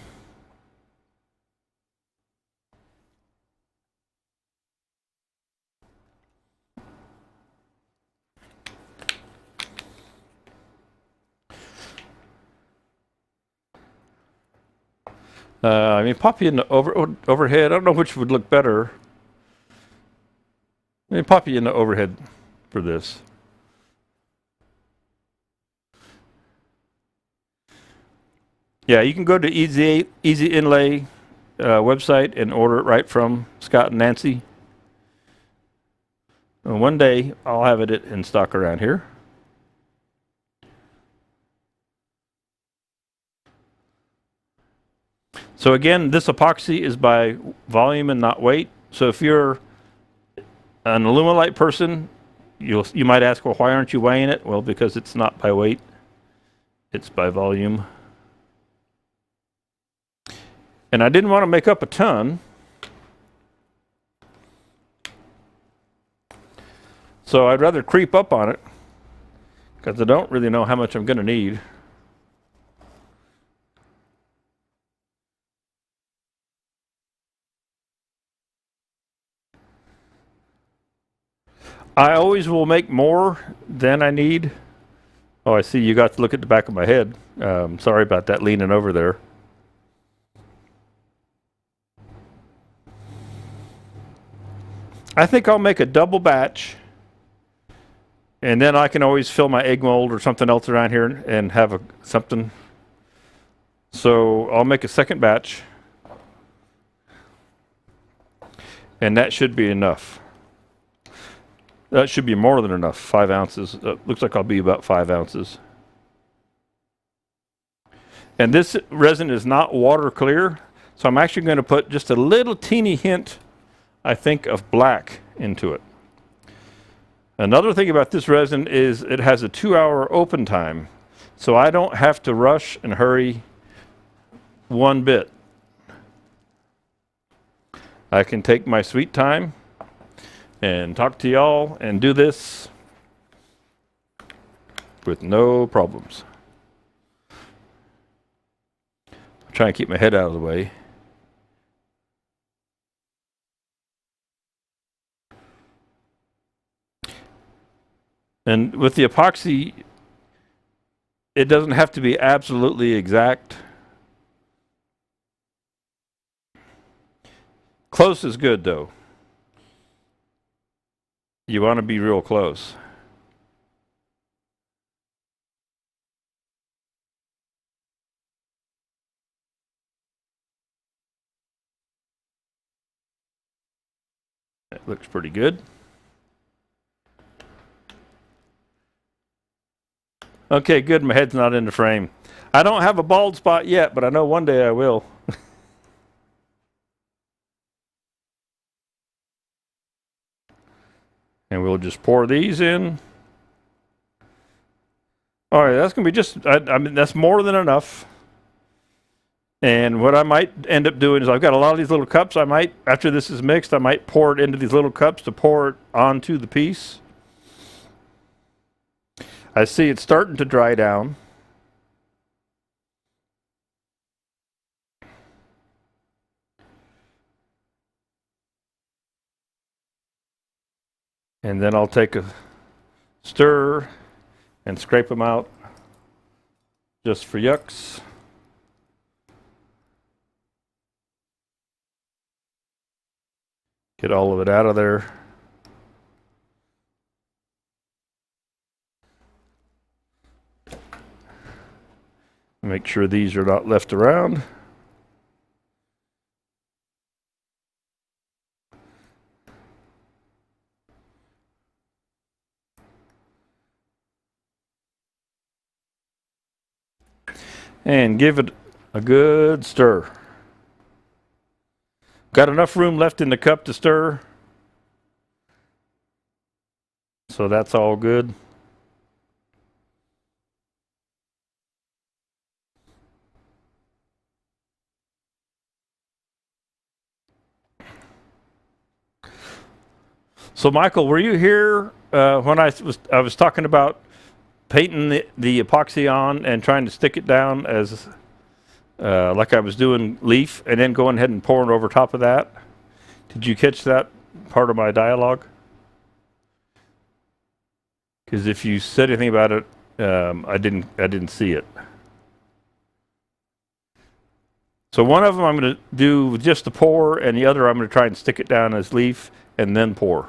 I mean, pop you in the overhead. I don't know which would look better. Let me pop you in the overhead for this. Yeah, you can go to Easy Inlay website and order it right from Scott and Nancy. And one day I'll have it in stock around here. So again, this epoxy is by volume and not weight. So if you're an Alumilite person, you might ask, well, why aren't you weighing it? Well, because it's not by weight, it's by volume. And I didn't want to make up a ton, so I'd rather creep up on it because I don't really know how much I'm going to need. I always will make more than I need. Oh, I see you got to look at the back of my head. Sorry about that leaning over there. I think I'll make a double batch, and then I can always fill my egg mold or something else around here and have something. So I'll make a second batch, and that should be enough. That should be more than enough, 5 ounces. Looks like I'll be about 5 ounces. And this resin is not water clear, so I'm actually going to put just a little teeny hint, I think, of black into it. Another thing about this resin is it has a 2-hour open time, so I don't have to rush and hurry one bit. I can take my sweet time and talk to y'all and do this with no problems. I'm trying to keep my head out of the way. And with the epoxy, it doesn't have to be absolutely exact. Close is good, though. You want to be real close. That looks pretty good. Okay, good. My head's not in the frame. I don't have a bald spot yet, but I know one day I will. And we'll just pour these in. All right, that's going to be just, I mean, that's more than enough. And what I might end up doing is I've got a lot of these little cups. I might, after this is mixed, I might pour it into these little cups to pour it onto the piece. I see it's starting to dry down. And then I'll take a stir and scrape them out just for yucks. Get all of it out of there. Make sure these are not left around. And give it a good stir. Got enough room left in the cup to stir. So that's all good. So Michael, were you here when I was talking about painting the epoxy on and trying to stick it down as like I was doing leaf and then going ahead and pouring over top of that? Did you catch that part of my dialogue? Because if you said anything about it, I didn't see it. So one of them I'm going to do just the pour, and the other I'm going to try and stick it down as leaf and then pour.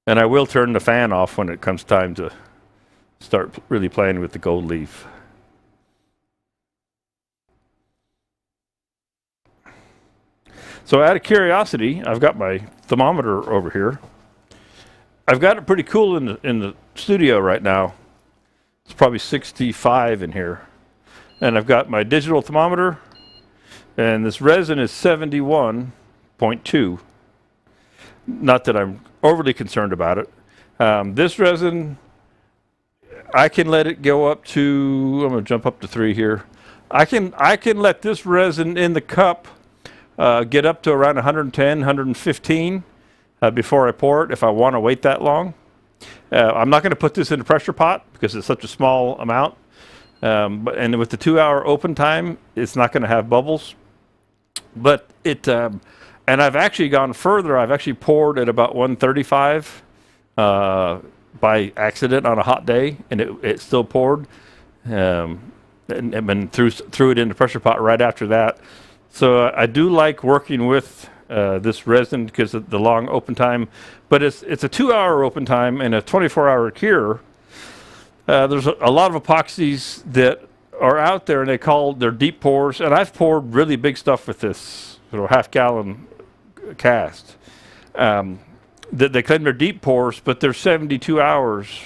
And I will turn the fan off when it comes time to start really playing with the gold leaf. So out of curiosity, I've got my thermometer over here. I've got it pretty cool in the studio right now. It's probably 65 in here. And I've got my digital thermometer, and this resin is 71.2. Not that I'm overly concerned about it. This resin, I can let it go up to, I'm going to jump up to 3 here. I can let this resin in the cup get up to around 110, 115 before I pour it if I want to wait that long. I'm not going to put this in a pressure pot because it's such a small amount. And with the 2-hour open time, it's not going to have bubbles. But and I've actually gone further. I've actually poured at about 135 by accident on a hot day, and it still poured. And threw it in the pressure pot right after that. So I do like working with this resin because of the long open time. But it's a 2-hour open time and a 24-hour cure. There's a lot of epoxies that are out there, and they're deep pours. And I've poured really big stuff with this half-gallon cast. They claim they're deep pours, but they're 72 hours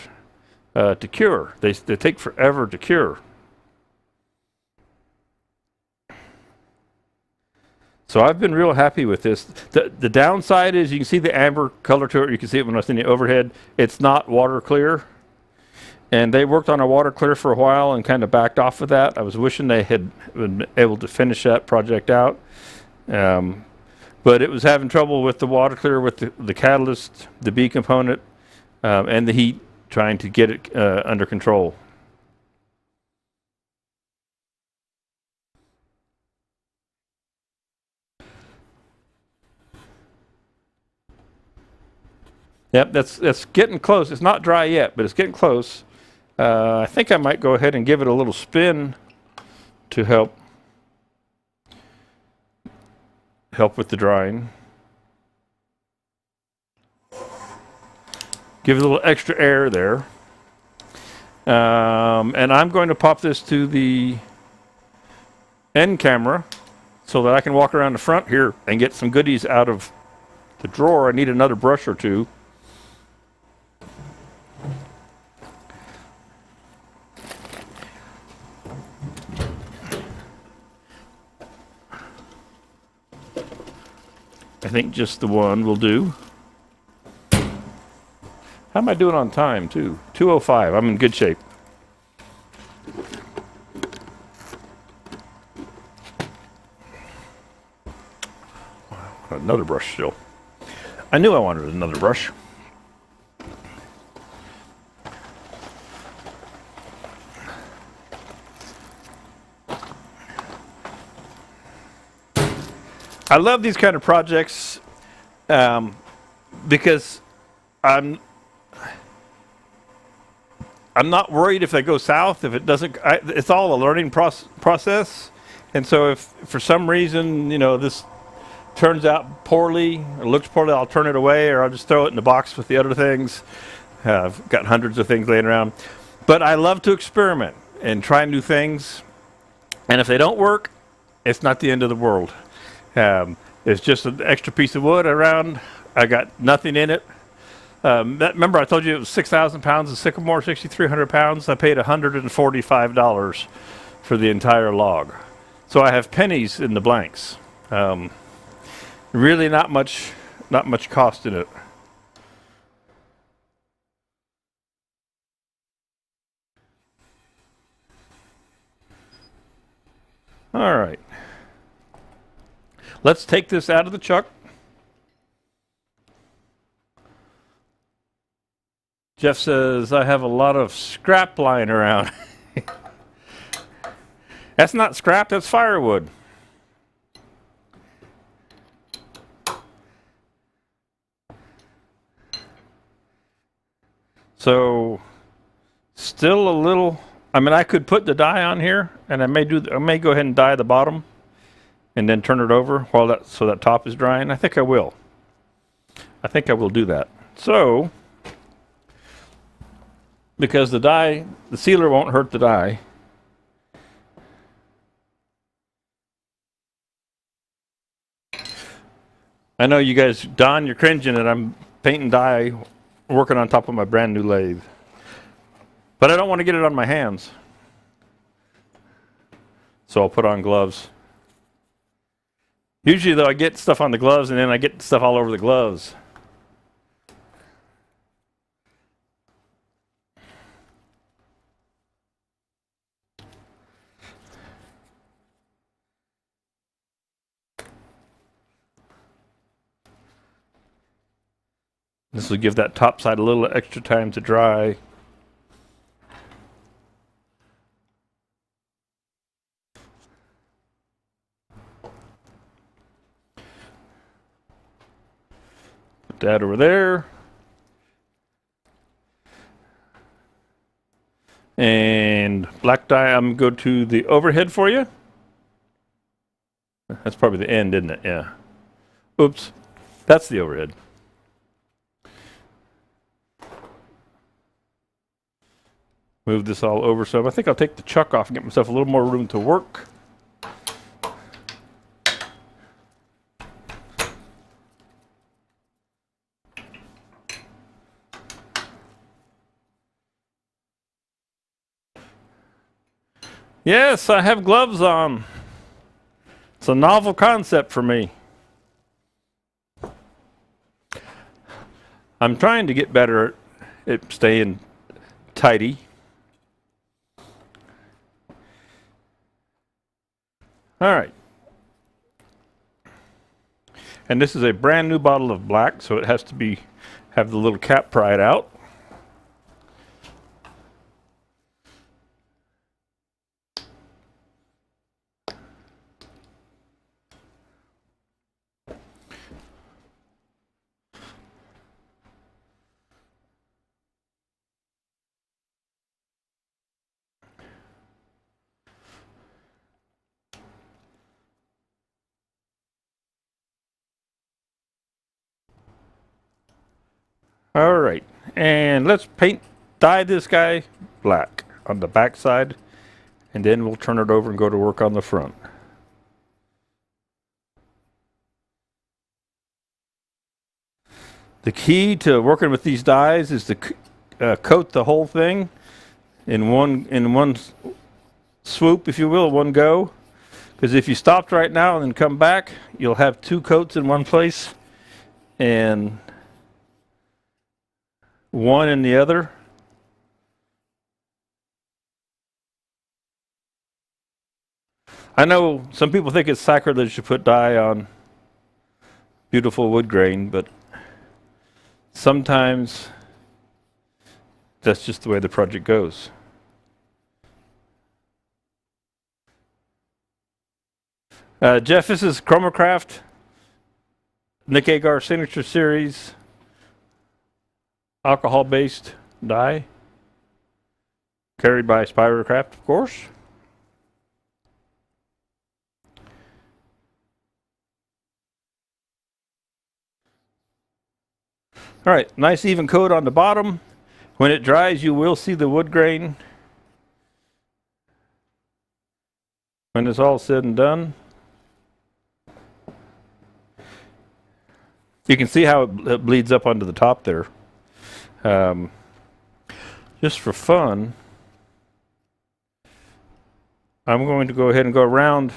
to cure. They take forever to cure. So I've been real happy with this. The downside is you can see the amber color to it. You can see it when I was in the overhead. It's not water clear. And they worked on a water clear for a while and kind of backed off of that. I was wishing they had been able to finish that project out. But it was having trouble with the water clear, with the catalyst, the B component, and the heat, trying to get it under control. Yep, that's getting close. It's not dry yet, but it's getting close. I think I might go ahead and give it a little spin to help with the drying. Give it a little extra air there. And I'm going to pop this to the end camera so that I can walk around the front here and get some goodies out of the drawer. I need another brush or two. I think just the one will do. How am I doing on time, too? 2:05. I'm in good shape. Another brush still. I knew I wanted another brush. I love these kind of projects because I'm not worried if they go south. If it doesn't, it's all a learning process. And so if for some reason, this turns out poorly or looks poorly, I'll turn it away, or I'll just throw it in the box with the other things. I've got hundreds of things laying around. But I love to experiment and try new things. And if they don't work, it's not the end of the world. It's just an extra piece of wood around. I got nothing in it. Remember I told you it was 6,000 pounds of sycamore, 6,300 pounds. I paid $145 for the entire log. So I have pennies in the blanks. Really not much cost in it. All right. Let's take this out of the chuck. Jeff says, I have a lot of scrap lying around. That's not scrap, that's firewood. So Still a little, I mean, I could put the dye on here, and I may go ahead and dye the bottom and then turn it over while that top is drying. I think I will. I think I will do that. So, because the sealer won't hurt the dye. I know you guys, Don, you're cringing that I'm painting dye, working on top of my brand new lathe. But I don't want to get it on my hands. So I'll put on gloves. Usually though, I get stuff on the gloves and then I get stuff all over the gloves. This will give that top side a little extra time to dry. Put that over there. And black dye, I'm going to go to the overhead for you. That's probably the end, isn't it? Yeah. Oops. That's the overhead. Move this all over some. I think I'll take the chuck off and get myself a little more room to work. Yes, I have gloves on. It's a novel concept for me. I'm trying to get better at staying tidy. All right. And this is a brand new bottle of black, so it has to have the little cap pried out. All right, and let's dye this guy black on the back side, and then we'll turn it over and go to work on the front. The key to working with these dyes is to coat the whole thing in one swoop, if you will, one go. Because if you stopped right now and then come back, you'll have two coats in one place and one in the other. I know some people think it's sacrilege to put dye on beautiful wood grain, but sometimes that's just the way the project goes. Jeff, this is Chromacraft, Nick Agar Signature Series, alcohol-based dye, carried by Spiracraft, of course. All right, nice even coat on the bottom. When it dries, you will see the wood grain when it's all said and done. You can see how it bleeds up onto the top there. Just for fun, I'm going to go ahead and go around,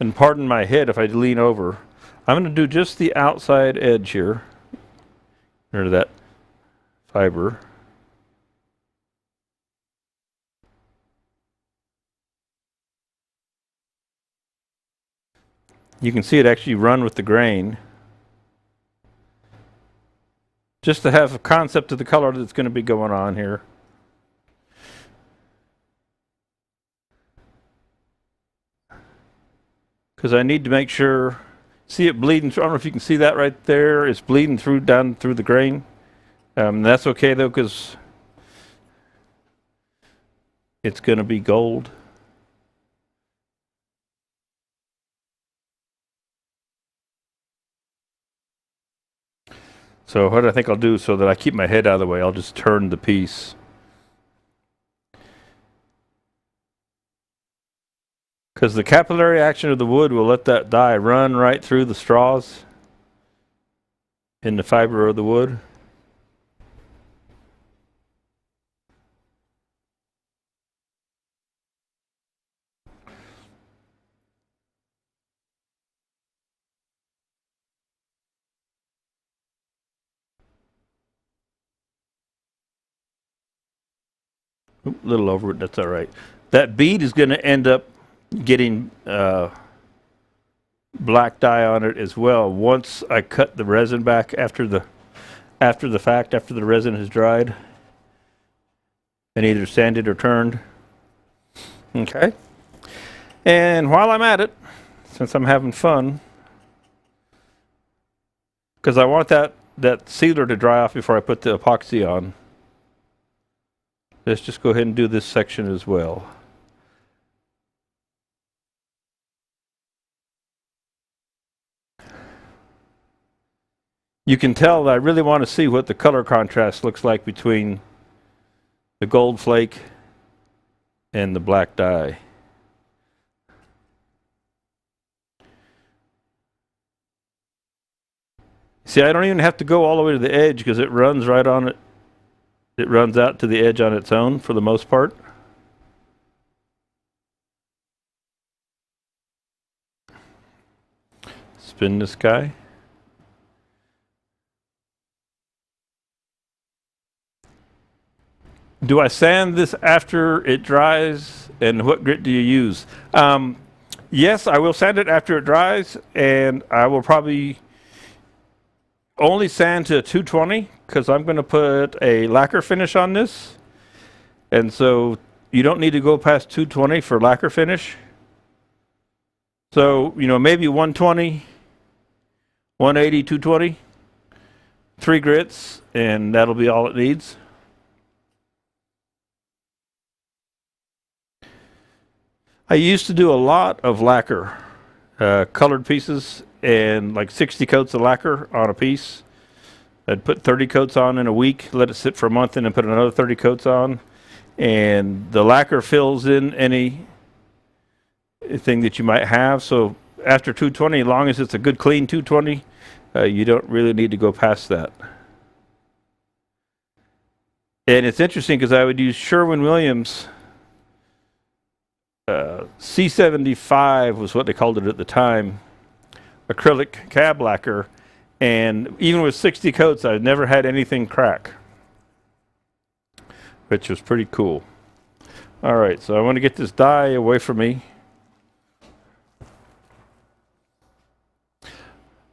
and pardon my head if I lean over. I'm going to do just the outside edge here, or that fiber. You can see it actually run with the grain. Just to have a concept of the color that's going to be going on here. Because I need to make sure, see it bleeding through. I don't know if you can see that right there. It's bleeding through down through the grain. That's okay though, because it's going to be gold. So what I think I'll do so that I keep my head out of the way, I'll just turn the piece. Because the capillary action of the wood will let that dye run right through the straws in the fiber of the wood. Oop, a little over it, that's all right. That bead is going to end up getting black dye on it as well once I cut the resin back after the fact, after the resin has dried and either sanded or turned. Okay. And while I'm at it, since I'm having fun, because I want that sealer to dry off before I put the epoxy on, let's just go ahead and do this section as well. You can tell that I really want to see what the color contrast looks like between the gold flake and the black dye. See, I don't even have to go all the way to the edge because it runs right on it. It runs out to the edge on its own for the most part. Spin this guy. Do I sand this after it dries? And what grit do you use? Yes, I will sand it after it dries, and I will probably only sand to 220 because I'm going to put a lacquer finish on this. And so you don't need to go past 220 for lacquer finish. So, you know, maybe 120, 180, 220, 3 grits, and that'll be all it needs. I used to do a lot of lacquer, colored pieces, and like 60 coats of lacquer on a piece. I'd put 30 coats on in a week, let it sit for a month, and then put another 30 coats on. And the lacquer fills in any thing that you might have. So after 220, as long as it's a good clean 220, you don't really need to go past that. And it's interesting because I would use Sherwin-Williams. C75 was what they called it at the time, acrylic cab lacquer, and even with 60 coats I never had anything crack, which was pretty cool. All right, so I want to get this dye away from me.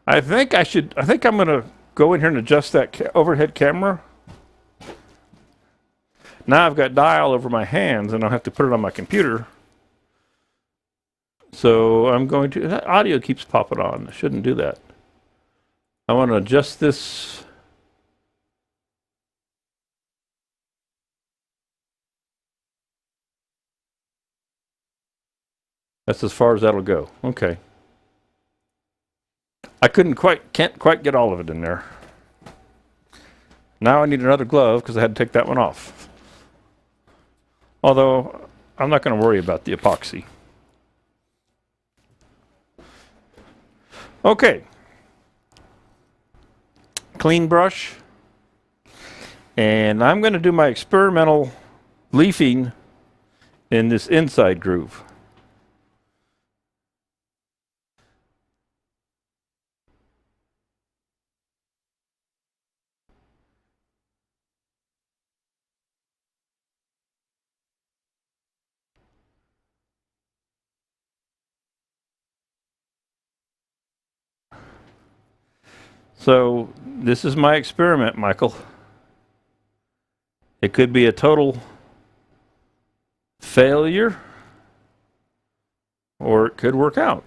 I think I'm going to go in here and adjust that overhead camera. Now I've got dye all over my hands and I'll have to put it on my computer. So I'm going to, that audio keeps popping on. I shouldn't do that. I want to adjust this. That's as far as that'll go. Okay. I can't quite get all of it in there. Now I need another glove because I had to take that one off. Although I'm not going to worry about the epoxy. Okay. Clean brush. And I'm going to do my experimental leafing in this inside groove. So this is my experiment, Michael. It could be a total failure, or it could work out.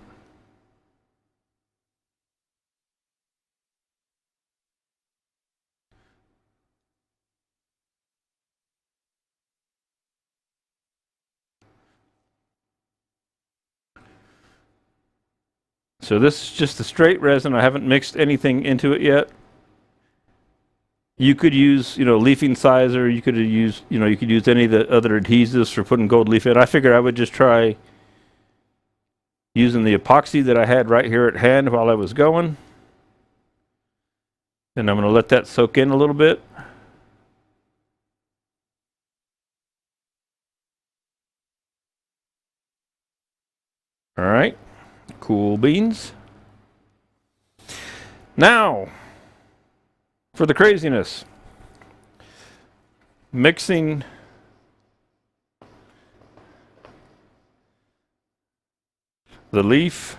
So this is just the straight resin. I haven't mixed anything into it yet. You could use, leafing sizer. You could use, you could use any of the other adhesives for putting gold leaf in. I figured I would just try using the epoxy that I had right here at hand while I was going. And I'm going to let that soak in a little bit. All right, cool beans. Now, for the craziness. Mixing the leaf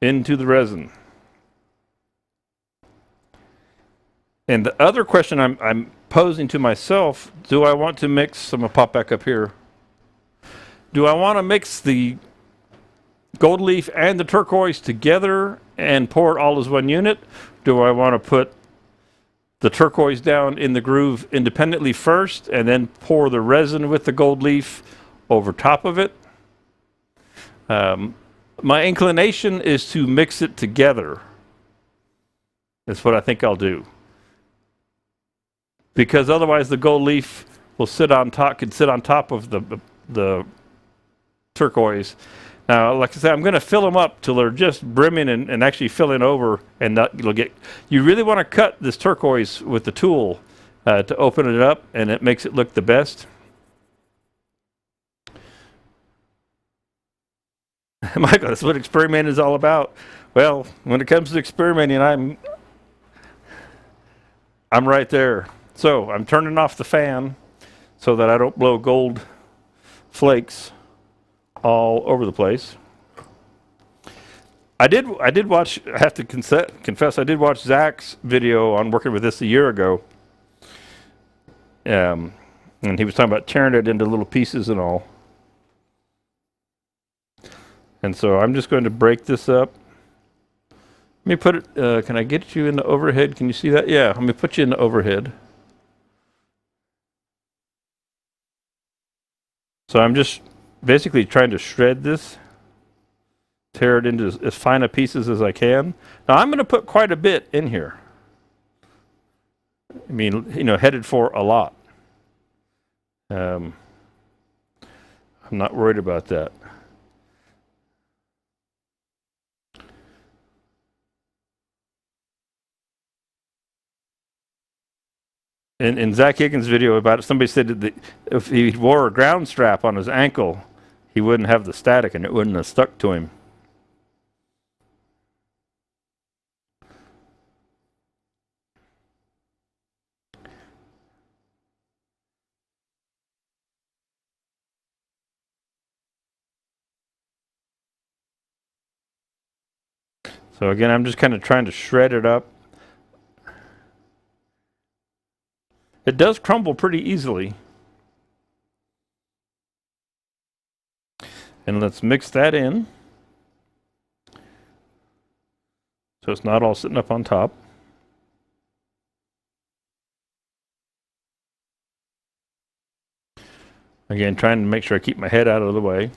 into the resin. And the other question I'm posing to myself, do I want to mix, I'm going to pop back up here. Do I want to mix the gold leaf and the turquoise together and pour it all as one unit? Do I want to put the turquoise down in the groove independently first and then pour the resin with the gold leaf over top of it? My inclination is to mix it together. That's what I think I'll do. Because otherwise the gold leaf will sit on top, could sit on top of the turquoise. Now, like I said, I'm going to fill them up till they're just brimming and actually filling over, and you'll get. You really want to cut this turquoise with the tool to open it up, and it makes it look the best. Michael, that's what experimenting is all about. Well, when it comes to experimenting, I'm right there. So I'm turning off the fan so that I don't blow gold flakes all over the place. I did watch, I have to confess, I did watch Zach's video on working with this a year ago. And he was talking about tearing it into little pieces and all. And so I'm just going to break this up. Let me put it, can I get you in the overhead? Can you see that? Yeah, let me put you in the overhead. So I'm just basically trying to shred this, tear it into as fine a pieces as I can. Now I'm going to put quite a bit in here. I mean, headed for a lot. I'm not worried about that. In Zach Higgins' video about it, somebody said that if he wore a ground strap on his ankle, he wouldn't have the static and it wouldn't have stuck to him. So again, I'm just kind of trying to shred it up. It does crumble pretty easily. And let's mix that in, so it's not all sitting up on top. Again, trying to make sure I keep my head out of the way.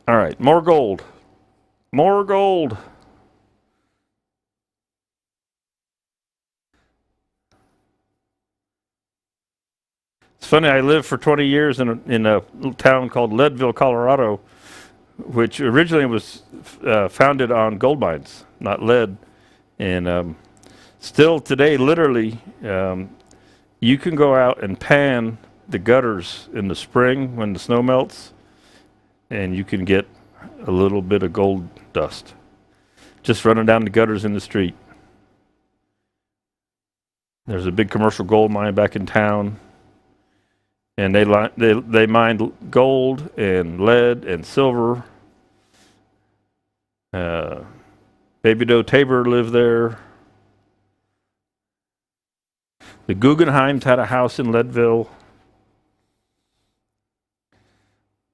All right, more gold. More gold. It's funny, I lived for 20 years in a little town called Leadville, Colorado, which originally was founded on gold mines, not lead. And still today, literally, you can go out and pan the gutters in the spring when the snow melts, and you can get a little bit of gold dust just running down the gutters in the street. There's a big commercial gold mine back in town, and they mined gold and lead and silver. Baby Doe Tabor lived there. The Guggenheims had a house in Leadville.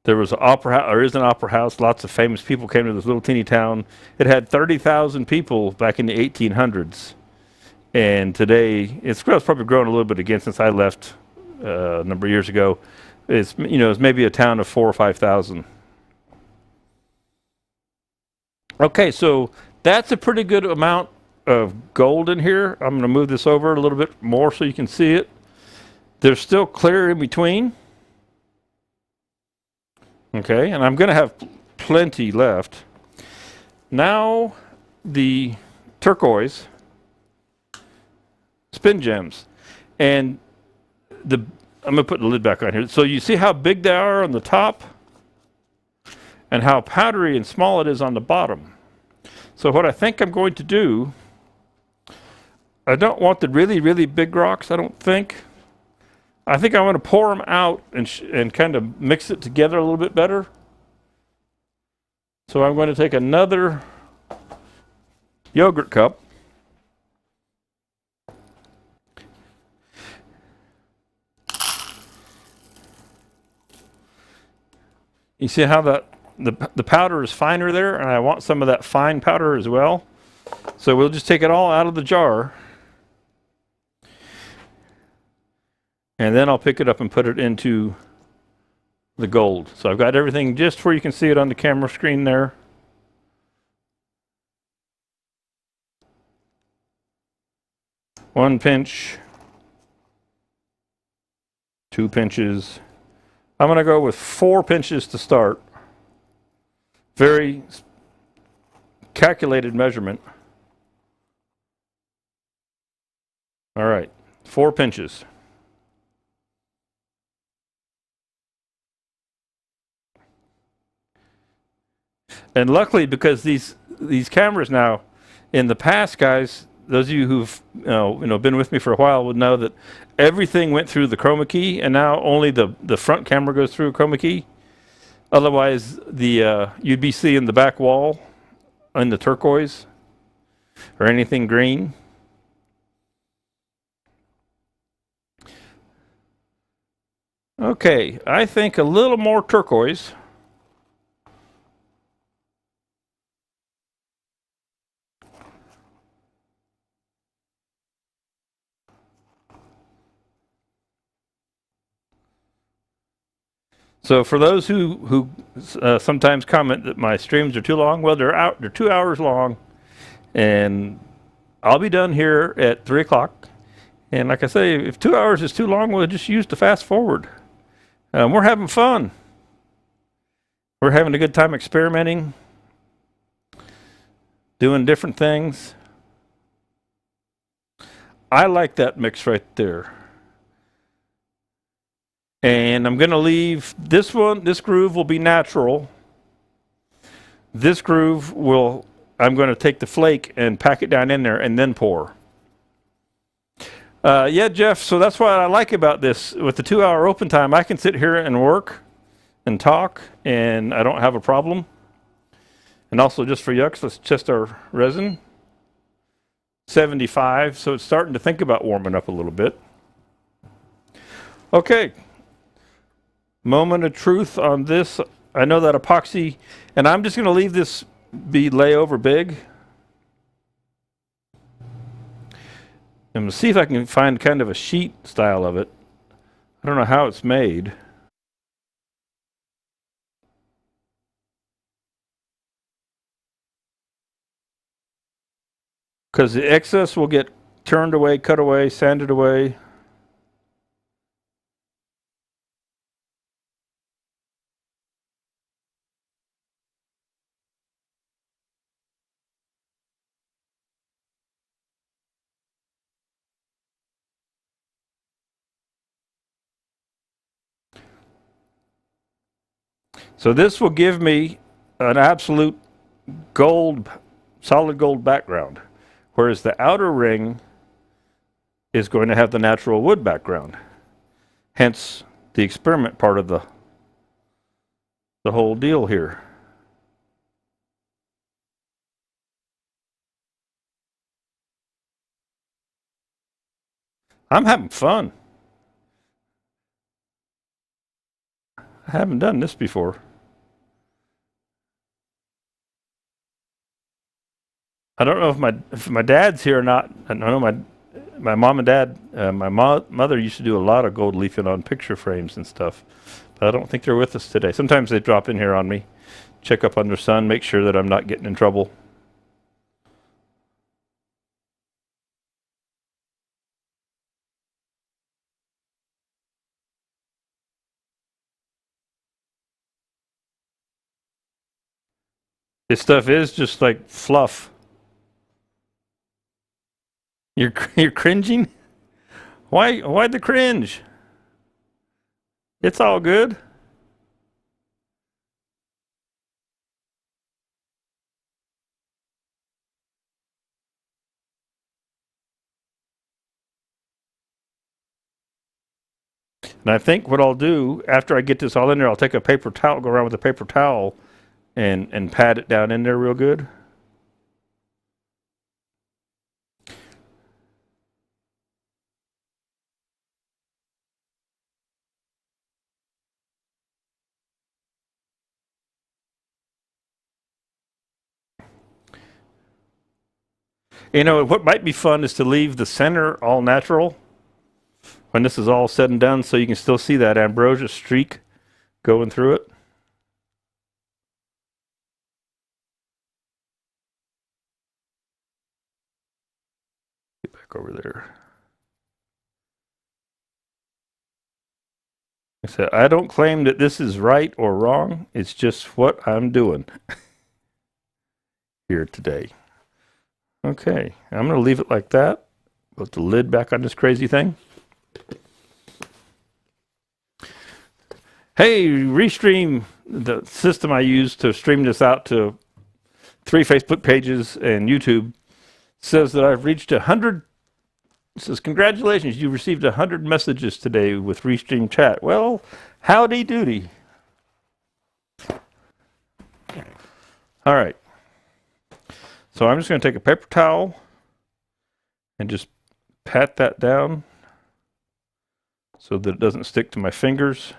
There was an opera house, or is an opera house. Lots of famous people came to this little teeny town. It had 30,000 people back in the 1800s. And today, it's probably grown a little bit again since I left a number of years ago. It's maybe a town of 4,000 or 5,000. Okay, so that's a pretty good amount of gold in here. I'm going to move this over a little bit more so you can see it. There's still clear in between. Okay, and I'm going to have plenty left. Now the turquoise spin gems, and I'm going to put the lid back on here. So you see how big they are on the top and how powdery and small it is on the bottom. So what I think I'm going to do, I don't want the really, really big rocks, I don't think. I think I want to pour them out and kind of mix it together a little bit better. So I'm going to take another yogurt cup. You see how the powder is finer there, and I want some of that fine powder as well. So we'll just take it all out of the jar. And then I'll pick it up and put it into the gold. So I've got everything just where you can see it on the camera screen there. One pinch, 2 pinches. I'm going to go with 4 pinches to start. Very calculated measurement. All right, 4 pinches. And luckily, because these cameras now, in the past, guys, those of you who've been with me for a while would know that everything went through the chroma key, and now only the front camera goes through a chroma key. Otherwise, you'd be seeing the back wall in the turquoise or anything green. Okay, I think a little more turquoise. So for those who sometimes comment that my streams are too long, well, they're 2 hours long, and I'll be done here at 3 o'clock. And like I say, if 2 hours is too long, we'll just use the fast forward. We're having fun. We're having a good time experimenting, doing different things. I like that mix right there. And I'm going to leave this one, this groove will be natural. This groove I'm going to take the flake and pack it down in there and then pour. Yeah, Jeff, so that's what I like about this. With the 2 hour open time, I can sit here and work and talk, and I don't have a problem. And also, just for yucks, let's test our resin. 75, so it's starting to think about warming up a little bit. Okay. Moment of truth on this. I know that epoxy, and I'm just going to leave this be lay over big. I'm going to see if I can find kind of a sheet style of it. I don't know how it's made. Because the excess will get turned away, cut away, sanded away. So this will give me an absolute gold, solid gold background, whereas the outer ring is going to have the natural wood background. Hence the experiment part of the whole deal here. I'm having fun. I haven't done this before. I don't know if my dad's here or not. I know my mom and dad, my mother used to do a lot of gold leafing on picture frames and stuff. But I don't think they're with us today. Sometimes they drop in here on me, check up on their son, make sure that I'm not getting in trouble. This stuff is just like fluff. You're cringing? Why the cringe? It's all good. And I think what I'll do after I get this all in there, I'll take a paper towel, go around with a paper towel, and pat it down in there real good. You know, what might be fun is to leave the center all natural when this is all said and done, so you can still see that ambrosia streak going through it. Get back over there. I said, I don't claim that this is right or wrong. It's just what I'm doing here today. Okay, I'm going to leave it like that. Put the lid back on this crazy thing. Hey, Restream, the system I use to stream this out to 3 Facebook pages and YouTube, says that I've reached 100. It says, congratulations, you received 100 messages today with Restream chat. Well, howdy doody. All right. So I'm just going to take a paper towel and just pat that down so that it doesn't stick to my fingers.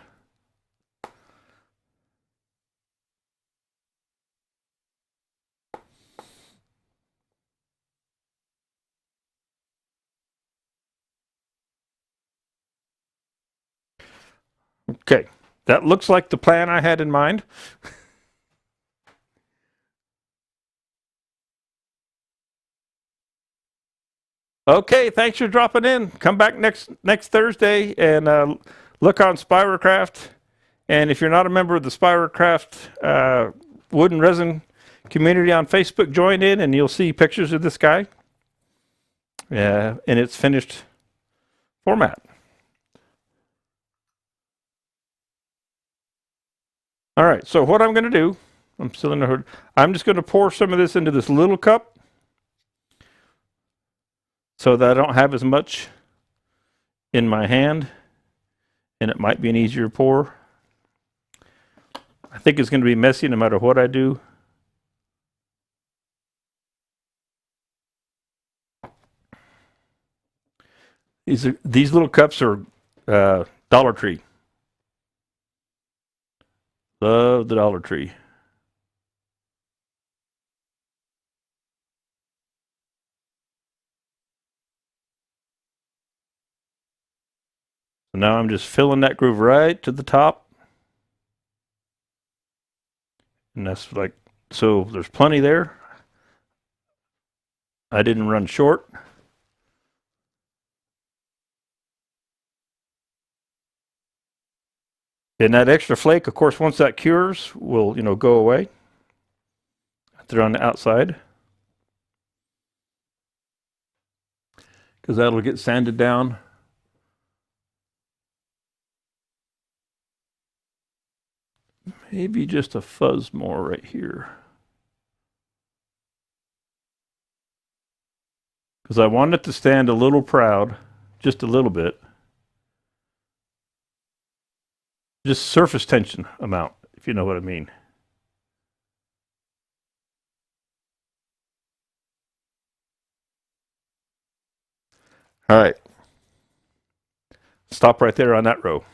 Okay, that looks like the plan I had in mind. Okay, thanks for dropping in. Come back next Thursday and look on Spiracraft. And if you're not a member of the Spiracraft wood and resin community on Facebook, join in and you'll see pictures of this guy in its finished format. All right, so what I'm going to do, I'm still in the hood. I'm just going to pour some of this into this little cup so that I don't have as much in my hand, and it might be an easier pour. I think it's going to be messy no matter what I do. These little cups are Dollar Tree. Love the Dollar Tree. So now I'm just filling that groove right to the top. And that's like, so there's plenty there. I didn't run short. And that extra flake, of course, once that cures, will, go away. They're on the outside. Because that'll get sanded down. Maybe just a fuzz more right here. Because I want it to stand a little proud, just a little bit. Just surface tension amount, if you know what I mean. All right. Stop right there on that row.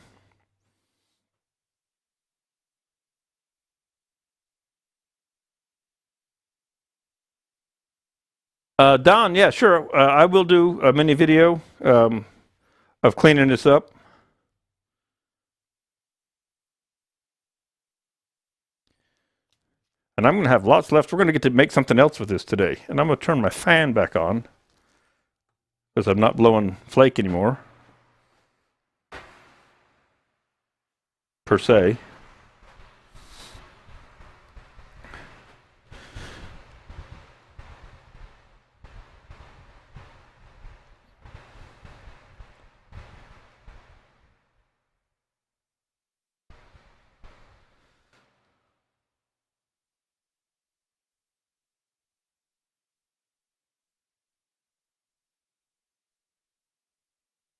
Don, yeah, sure. I will do a mini video of cleaning this up. And I'm going to have lots left. We're going to get to make something else with this today. And I'm going to turn my fan back on because I'm not blowing flake anymore, per se.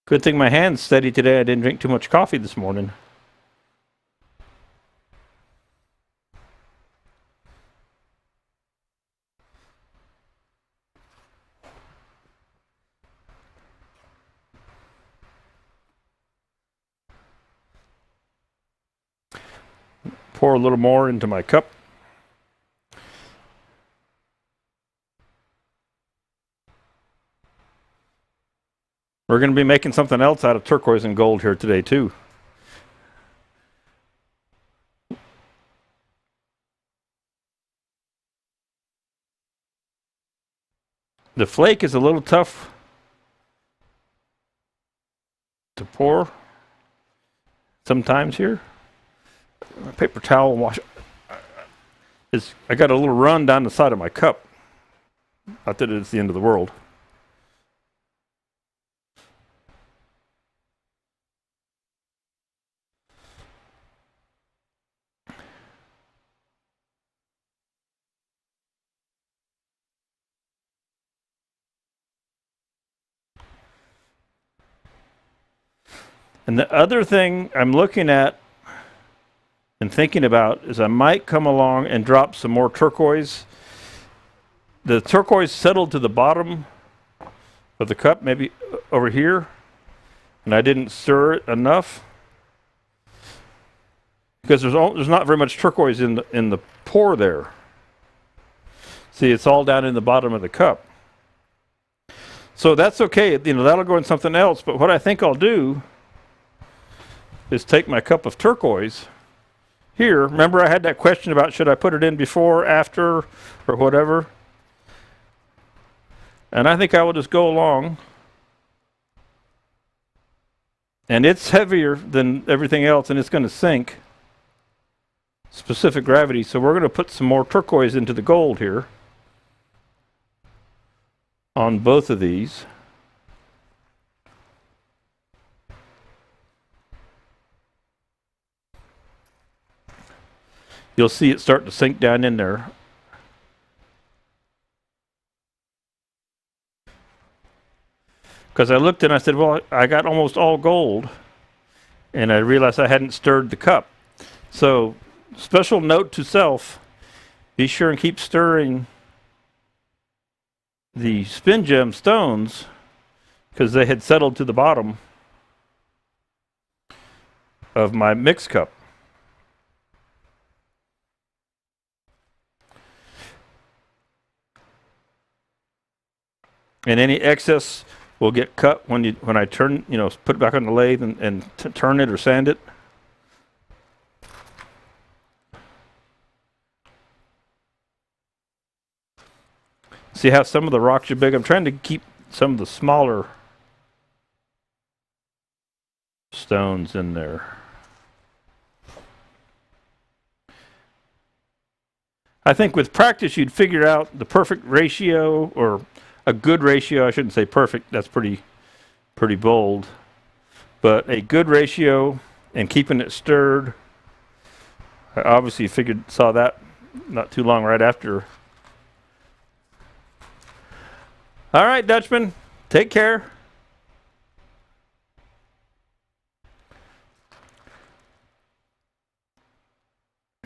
Good thing my hand's steady today. I didn't drink too much coffee this morning. Pour a little more into my cup. We're going to be making something else out of turquoise and gold here today, too. The flake is a little tough to pour sometimes here. A paper towel and wash it. I got a little run down the side of my cup. Not that it's the end of the world. And the other thing I'm looking at and thinking about is I might come along and drop some more turquoise. The turquoise settled to the bottom of the cup, maybe over here, and I didn't stir it enough because there's not very much turquoise in the pour there. See, it's all down in the bottom of the cup. So that's okay. That'll go in something else. But what I think I'll do is take my cup of turquoise here. Remember I had that question about should I put it in before, after, or whatever? And I think I will just go along. And it's heavier than everything else, and it's going to sink. Specific gravity. So we're going to put some more turquoise into the gold here on both of these. You'll see it start to sink down in there. Because I looked and I said, well, I got almost all gold. And I realized I hadn't stirred the cup. So, special note to self, be sure and keep stirring the spin gem stones because they had settled to the bottom of my mix cup. And any excess will get cut when I turn, put it back on the lathe and turn it or sand it. See how some of the rocks are big? I'm trying to keep some of the smaller stones in there. I think with practice you'd figure out the perfect ratio, or a good ratio. I shouldn't say perfect, that's pretty bold. But a good ratio and keeping it stirred. I obviously saw that not too long right after. All right, Dutchman, take care.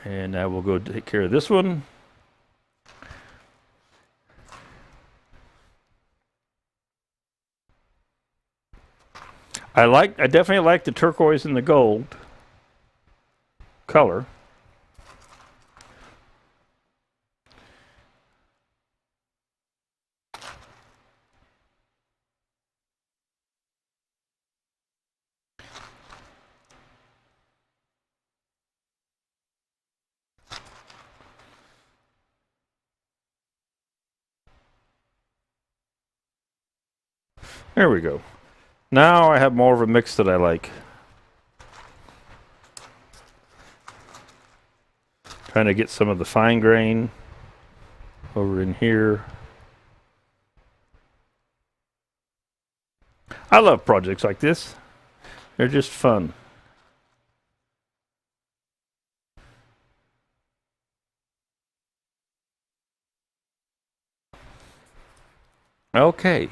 And I will go take care of this one. I definitely like the turquoise and the gold color. There we go. Now I have more of a mix that I like. Trying to get some of the fine grain over in here. I love projects like this. They're just fun. Okay.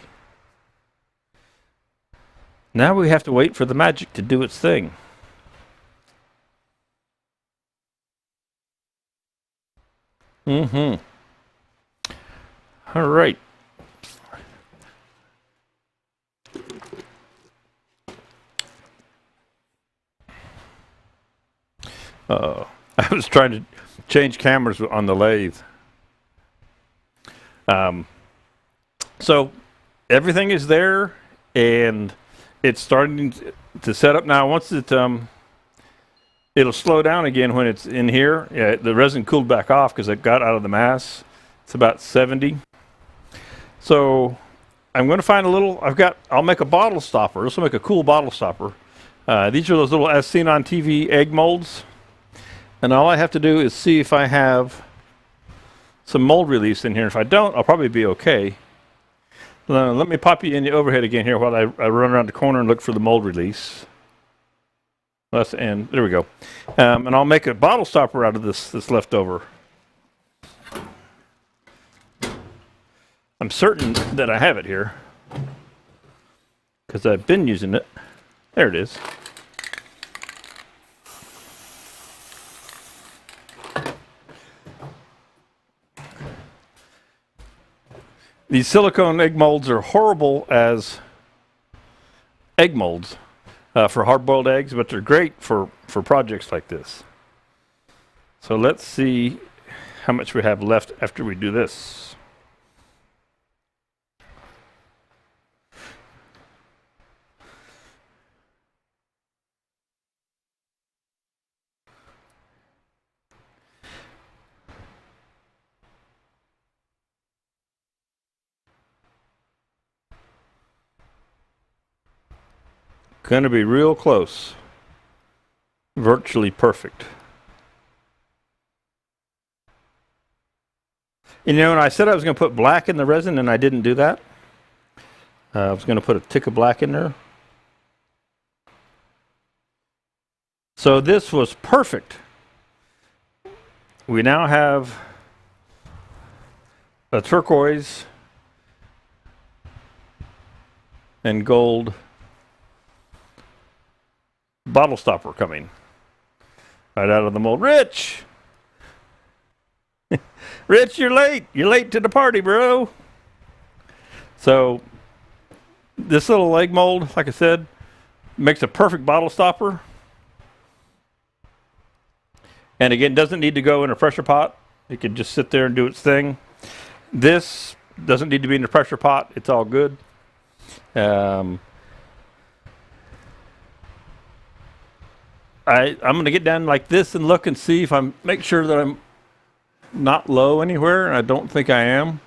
Now we have to wait for the magic to do its thing. All right. I was trying to change cameras on the lathe. So everything is there, and it's starting to set up now. Once it'll slow down again when it's in here. Yeah, the resin cooled back off because it got out of the mass. It's about 70. So I'm going to find a little. I'll make a bottle stopper. This will make a cool bottle stopper. These are those little, as seen on TV, egg molds. And all I have to do is see if I have some mold release in here. If I don't, I'll probably be okay. Let me pop you in the overhead again here while I run around the corner and look for the mold release. That's the end. There we go. And I'll make a bottle stopper out of this leftover. I'm certain that I have it here because I've been using it. There it is. These silicone egg molds are horrible as egg molds for hard-boiled eggs, but they're great for projects like this. So let's see how much we have left after we do this. Going to be real close. Virtually perfect. You know, and I said I was going to put black in the resin, and I didn't do that. I was going to put a tick of black in there. So this was perfect. We now have a turquoise and gold bottle stopper coming right out of the mold. Rich! Rich, you're late. You're late to the party, bro. So this little egg mold, like I said, makes a perfect bottle stopper. And again, doesn't need to go in a pressure pot. It can just sit there and do its thing. This doesn't need to be in a pressure pot. It's all good. I'm going to get down like this and look and see if make sure that I'm not low anywhere, and I don't think I am.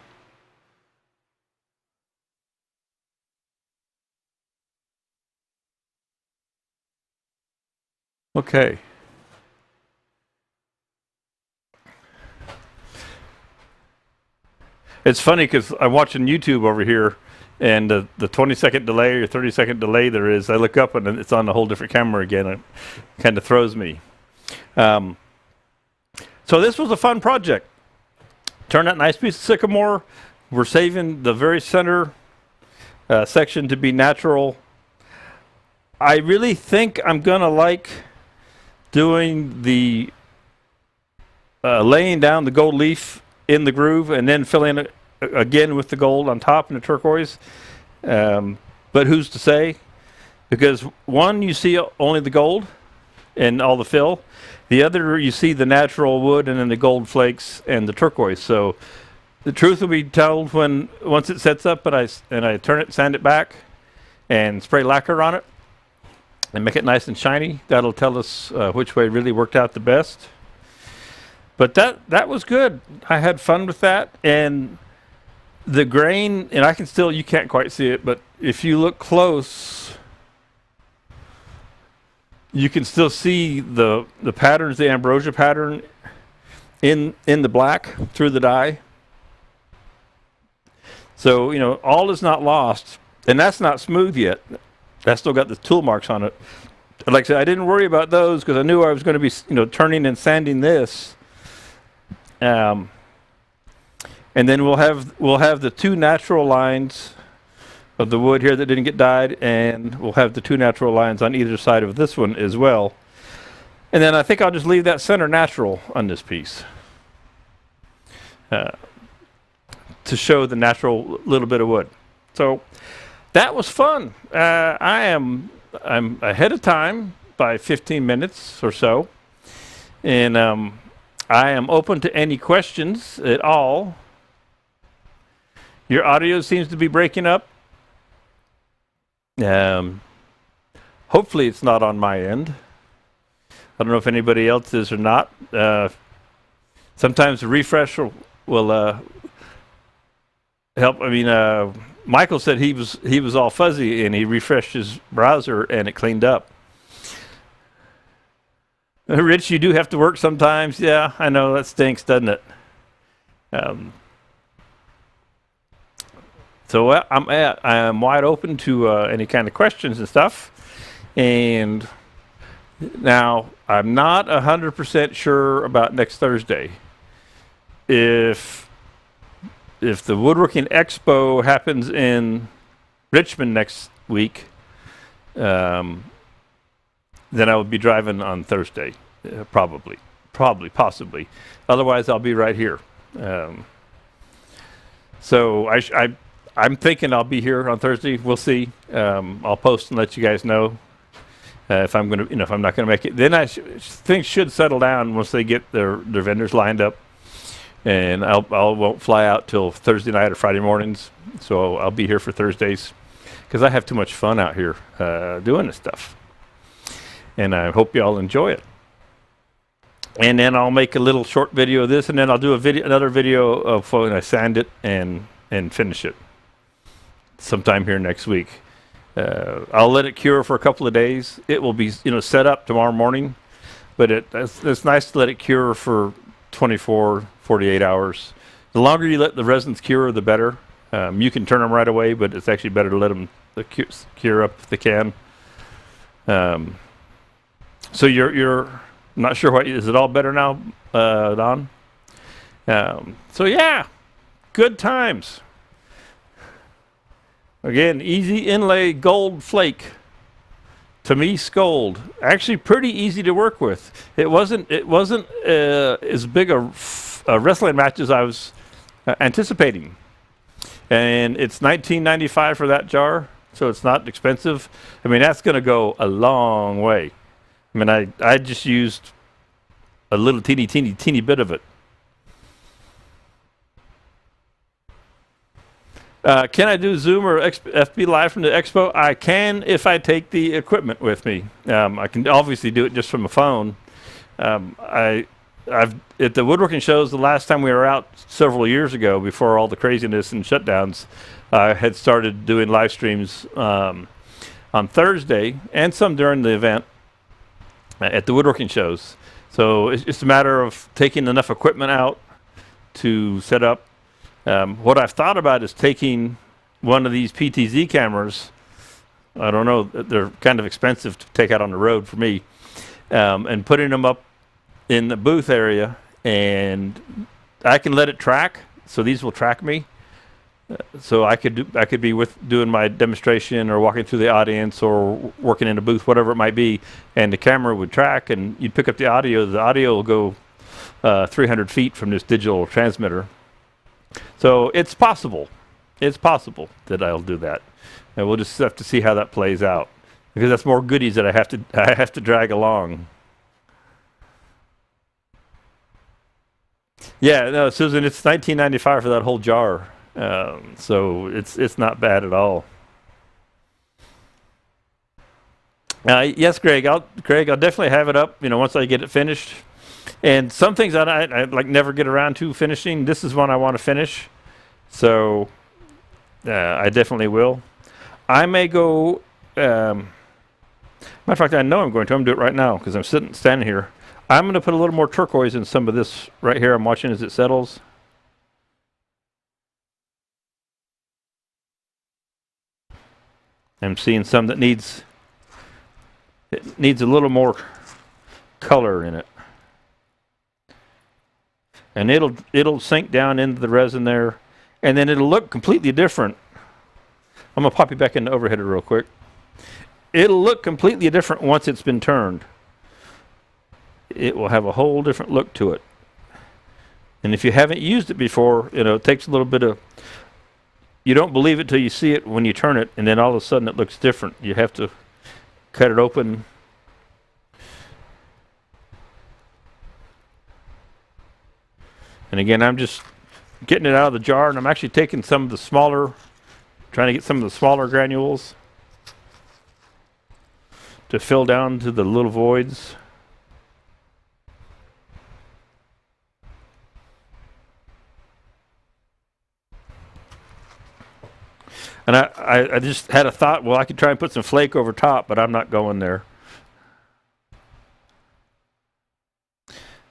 Okay. It's funny because I'm watching YouTube over here, and the 20-second delay or 30-second delay there is, I look up and it's on a whole different camera again. It kind of throws me. So this was a fun project. Turned out a nice piece of sycamore. We're saving the very center section to be natural. I really think I'm going to like doing the laying down the gold leaf in the groove and then filling it again with the gold on top and the turquoise. But who's to say? Because one, you see only the gold and all the fill. The other, you see the natural wood and then the gold flakes and the turquoise. So the truth will be told once it sets up and I turn it, sand it back, and spray lacquer on it and make it nice and shiny. That'll tell us which way really worked out the best. But that was good. I had fun with that, and the grain, and I can still, you can't quite see it, but if you look close, you can still see the patterns, the ambrosia pattern in the black through the dye. So, you know, all is not lost, and that's not smooth yet. That's still got the tool marks on it. Like I said, I didn't worry about those because I knew I was going to be, you know, turning and sanding this. And then we'll have the two natural lines of the wood here that didn't get dyed, and we'll have the two natural lines on either side of this one as well. And then I think I'll just leave that center natural on this piece to show the natural little bit of wood. So that was fun. I'm ahead of time by 15 minutes or so, and I am open to any questions at all. Your audio seems to be breaking up. Hopefully it's not on my end. I don't know if anybody else is or not. Sometimes the refresh will help. I mean, Michael said he was all fuzzy and he refreshed his browser and it cleaned up. Rich, you do have to work sometimes. Yeah, I know, that stinks, doesn't it? So I am wide open to any kind of questions and stuff. And now I'm not 100% sure about next Thursday. If the Woodworking Expo happens in Richmond next week, then I will be driving on Thursday, probably, possibly. Otherwise, I'll be right here. So I'm thinking I'll be here on Thursday. We'll see. I'll post and let you guys know if I'm going to, if I'm not going to make it. Then things should settle down once they get their vendors lined up, and I won't fly out till Thursday night or Friday mornings. So I'll be here for Thursdays because I have too much fun out here doing this stuff, and I hope you all enjoy it. And then I'll make a little short video of this, and then I'll do another video of when I sand it and finish it sometime here next week. I'll let it cure for a couple of days. It will be, set up tomorrow morning, but it's nice to let it cure for 24, 48 hours. The longer you let the resins cure, the better. You can turn them right away, but it's actually better to let them cure up if they can. So you're not sure what, is it all better now, Don? So yeah, good times. Again, easy inlay gold flake. Tamise gold. Actually pretty easy to work with. It wasn't as big a wrestling match as I was anticipating. And it's $19.95 for that jar, so it's not expensive. I mean, that's going to go a long way. I mean, I just used a little teeny bit of it. Can I do Zoom or FB Live from the expo? I can if I take the equipment with me. I can obviously do it just from a phone. I've at the woodworking shows, the last time we were out several years ago, before all the craziness and shutdowns, I had started doing live streams on Thursday and some during the event at the woodworking shows. So it's just a matter of taking enough equipment out to set up. What I've thought about is taking one of these PTZ cameras. I don't know, they're kind of expensive to take out on the road for me, and putting them up in the booth area, and I can let it track. So these will track me. So I could be doing my demonstration or walking through the audience or working in a booth, whatever it might be, and the camera would track, and you'd pick up the audio. The audio will go 300 feet from this digital transmitter. So it's possible. It's possible that I'll do that, and we'll just have to see how that plays out, because that's more goodies that I have to drag along. Yeah, no, Susan, it's $19.95 for that whole jar. So it's not bad at all. Yes, Greg, I'll definitely have it up, once I get it finished. And some things I like never get around to finishing. This is one I want to finish. So I definitely will. I may go. Matter of fact, I know I'm going to. I'm going to do it right now because I'm standing here. I'm going to put a little more turquoise in some of this right here. I'm watching as it settles. I'm seeing some that needs a little more color in it, and it'll sink down into the resin there, and then it'll look completely different. I'm gonna pop you back into overheader real quick. It'll look completely different once it's been turned. It will have a whole different look to it. And if you haven't used it before, it takes a little bit of. You don't believe it till you see it when you turn it, and then all of a sudden it looks different. You have to cut it open. And again, I'm just getting it out of the jar, and I'm actually taking some of the smaller, trying to get some of the smaller granules to fill down to the little voids. And I just had a thought, well, I could try and put some flake over top, but I'm not going there.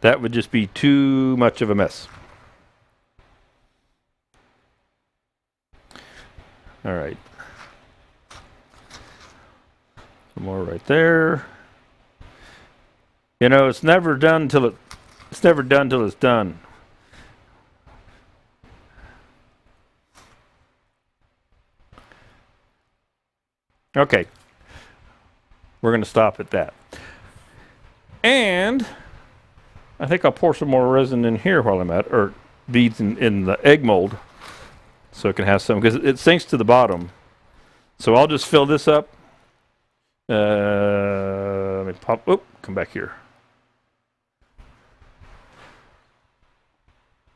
That would just be too much of a mess. All right. Some more right there. It's never done till it's done. Okay. We're going to stop at that. And I think I'll pour some more resin in here while I'm at it, or beads in the egg mold, so it can have some, because it sinks to the bottom. So I'll just fill this up. Let me pop. Oop, come back here.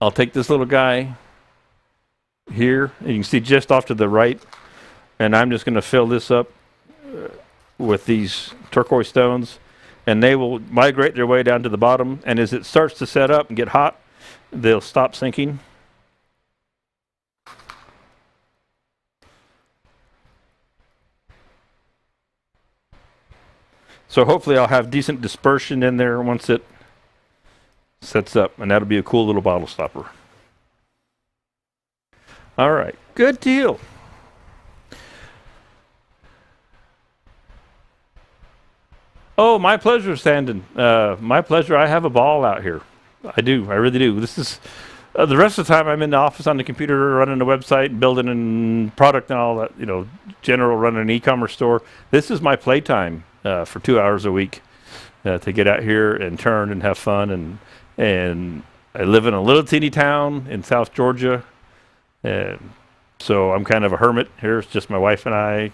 I'll take this little guy here. You can see just off to the right. And I'm just going to fill this up with these turquoise stones, and they will migrate their way down to the bottom. And as it starts to set up and get hot, they'll stop sinking. So hopefully I'll have decent dispersion in there once it sets up, and that'll be a cool little bottle stopper. All right, good deal. Oh, my pleasure, Sandon. My pleasure. I have a ball out here. I do. I really do. This is the rest of the time I'm in the office on the computer, running a website, building and product and all that. General running an e-commerce store. This is my playtime for 2 hours a week to get out here and turn and have fun. And I live in a little teeny town in South Georgia, and so I'm kind of a hermit here. It's just my wife and I.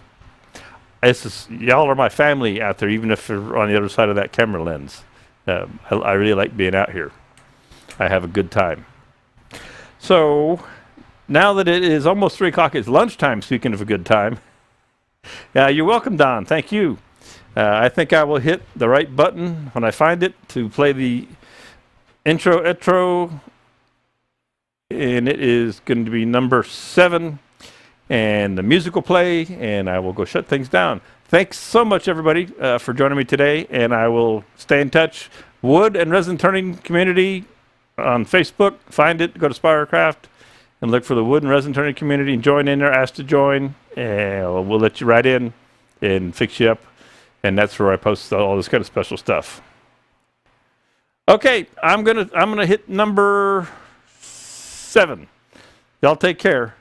Y'all are my family out there, even if you're on the other side of that camera lens. I really like being out here. I have a good time. So now that it is almost 3 o'clock, it's lunchtime, speaking of a good time. You're welcome, Don. Thank you. I think I will hit the right button when I find it to play the intro, and it is going to be number 7. And the music will play, and I will go shut things down. Thanks so much, everybody, for joining me today, and I will stay in touch. Wood and resin turning community on Facebook. Find it, go to Spiracraft, and look for the wood and resin turning community, and join in there, ask to join, and we'll let you right in and fix you up. And that's where I post all this kind of special stuff. Okay, I'm gonna hit number 7. Y'all take care.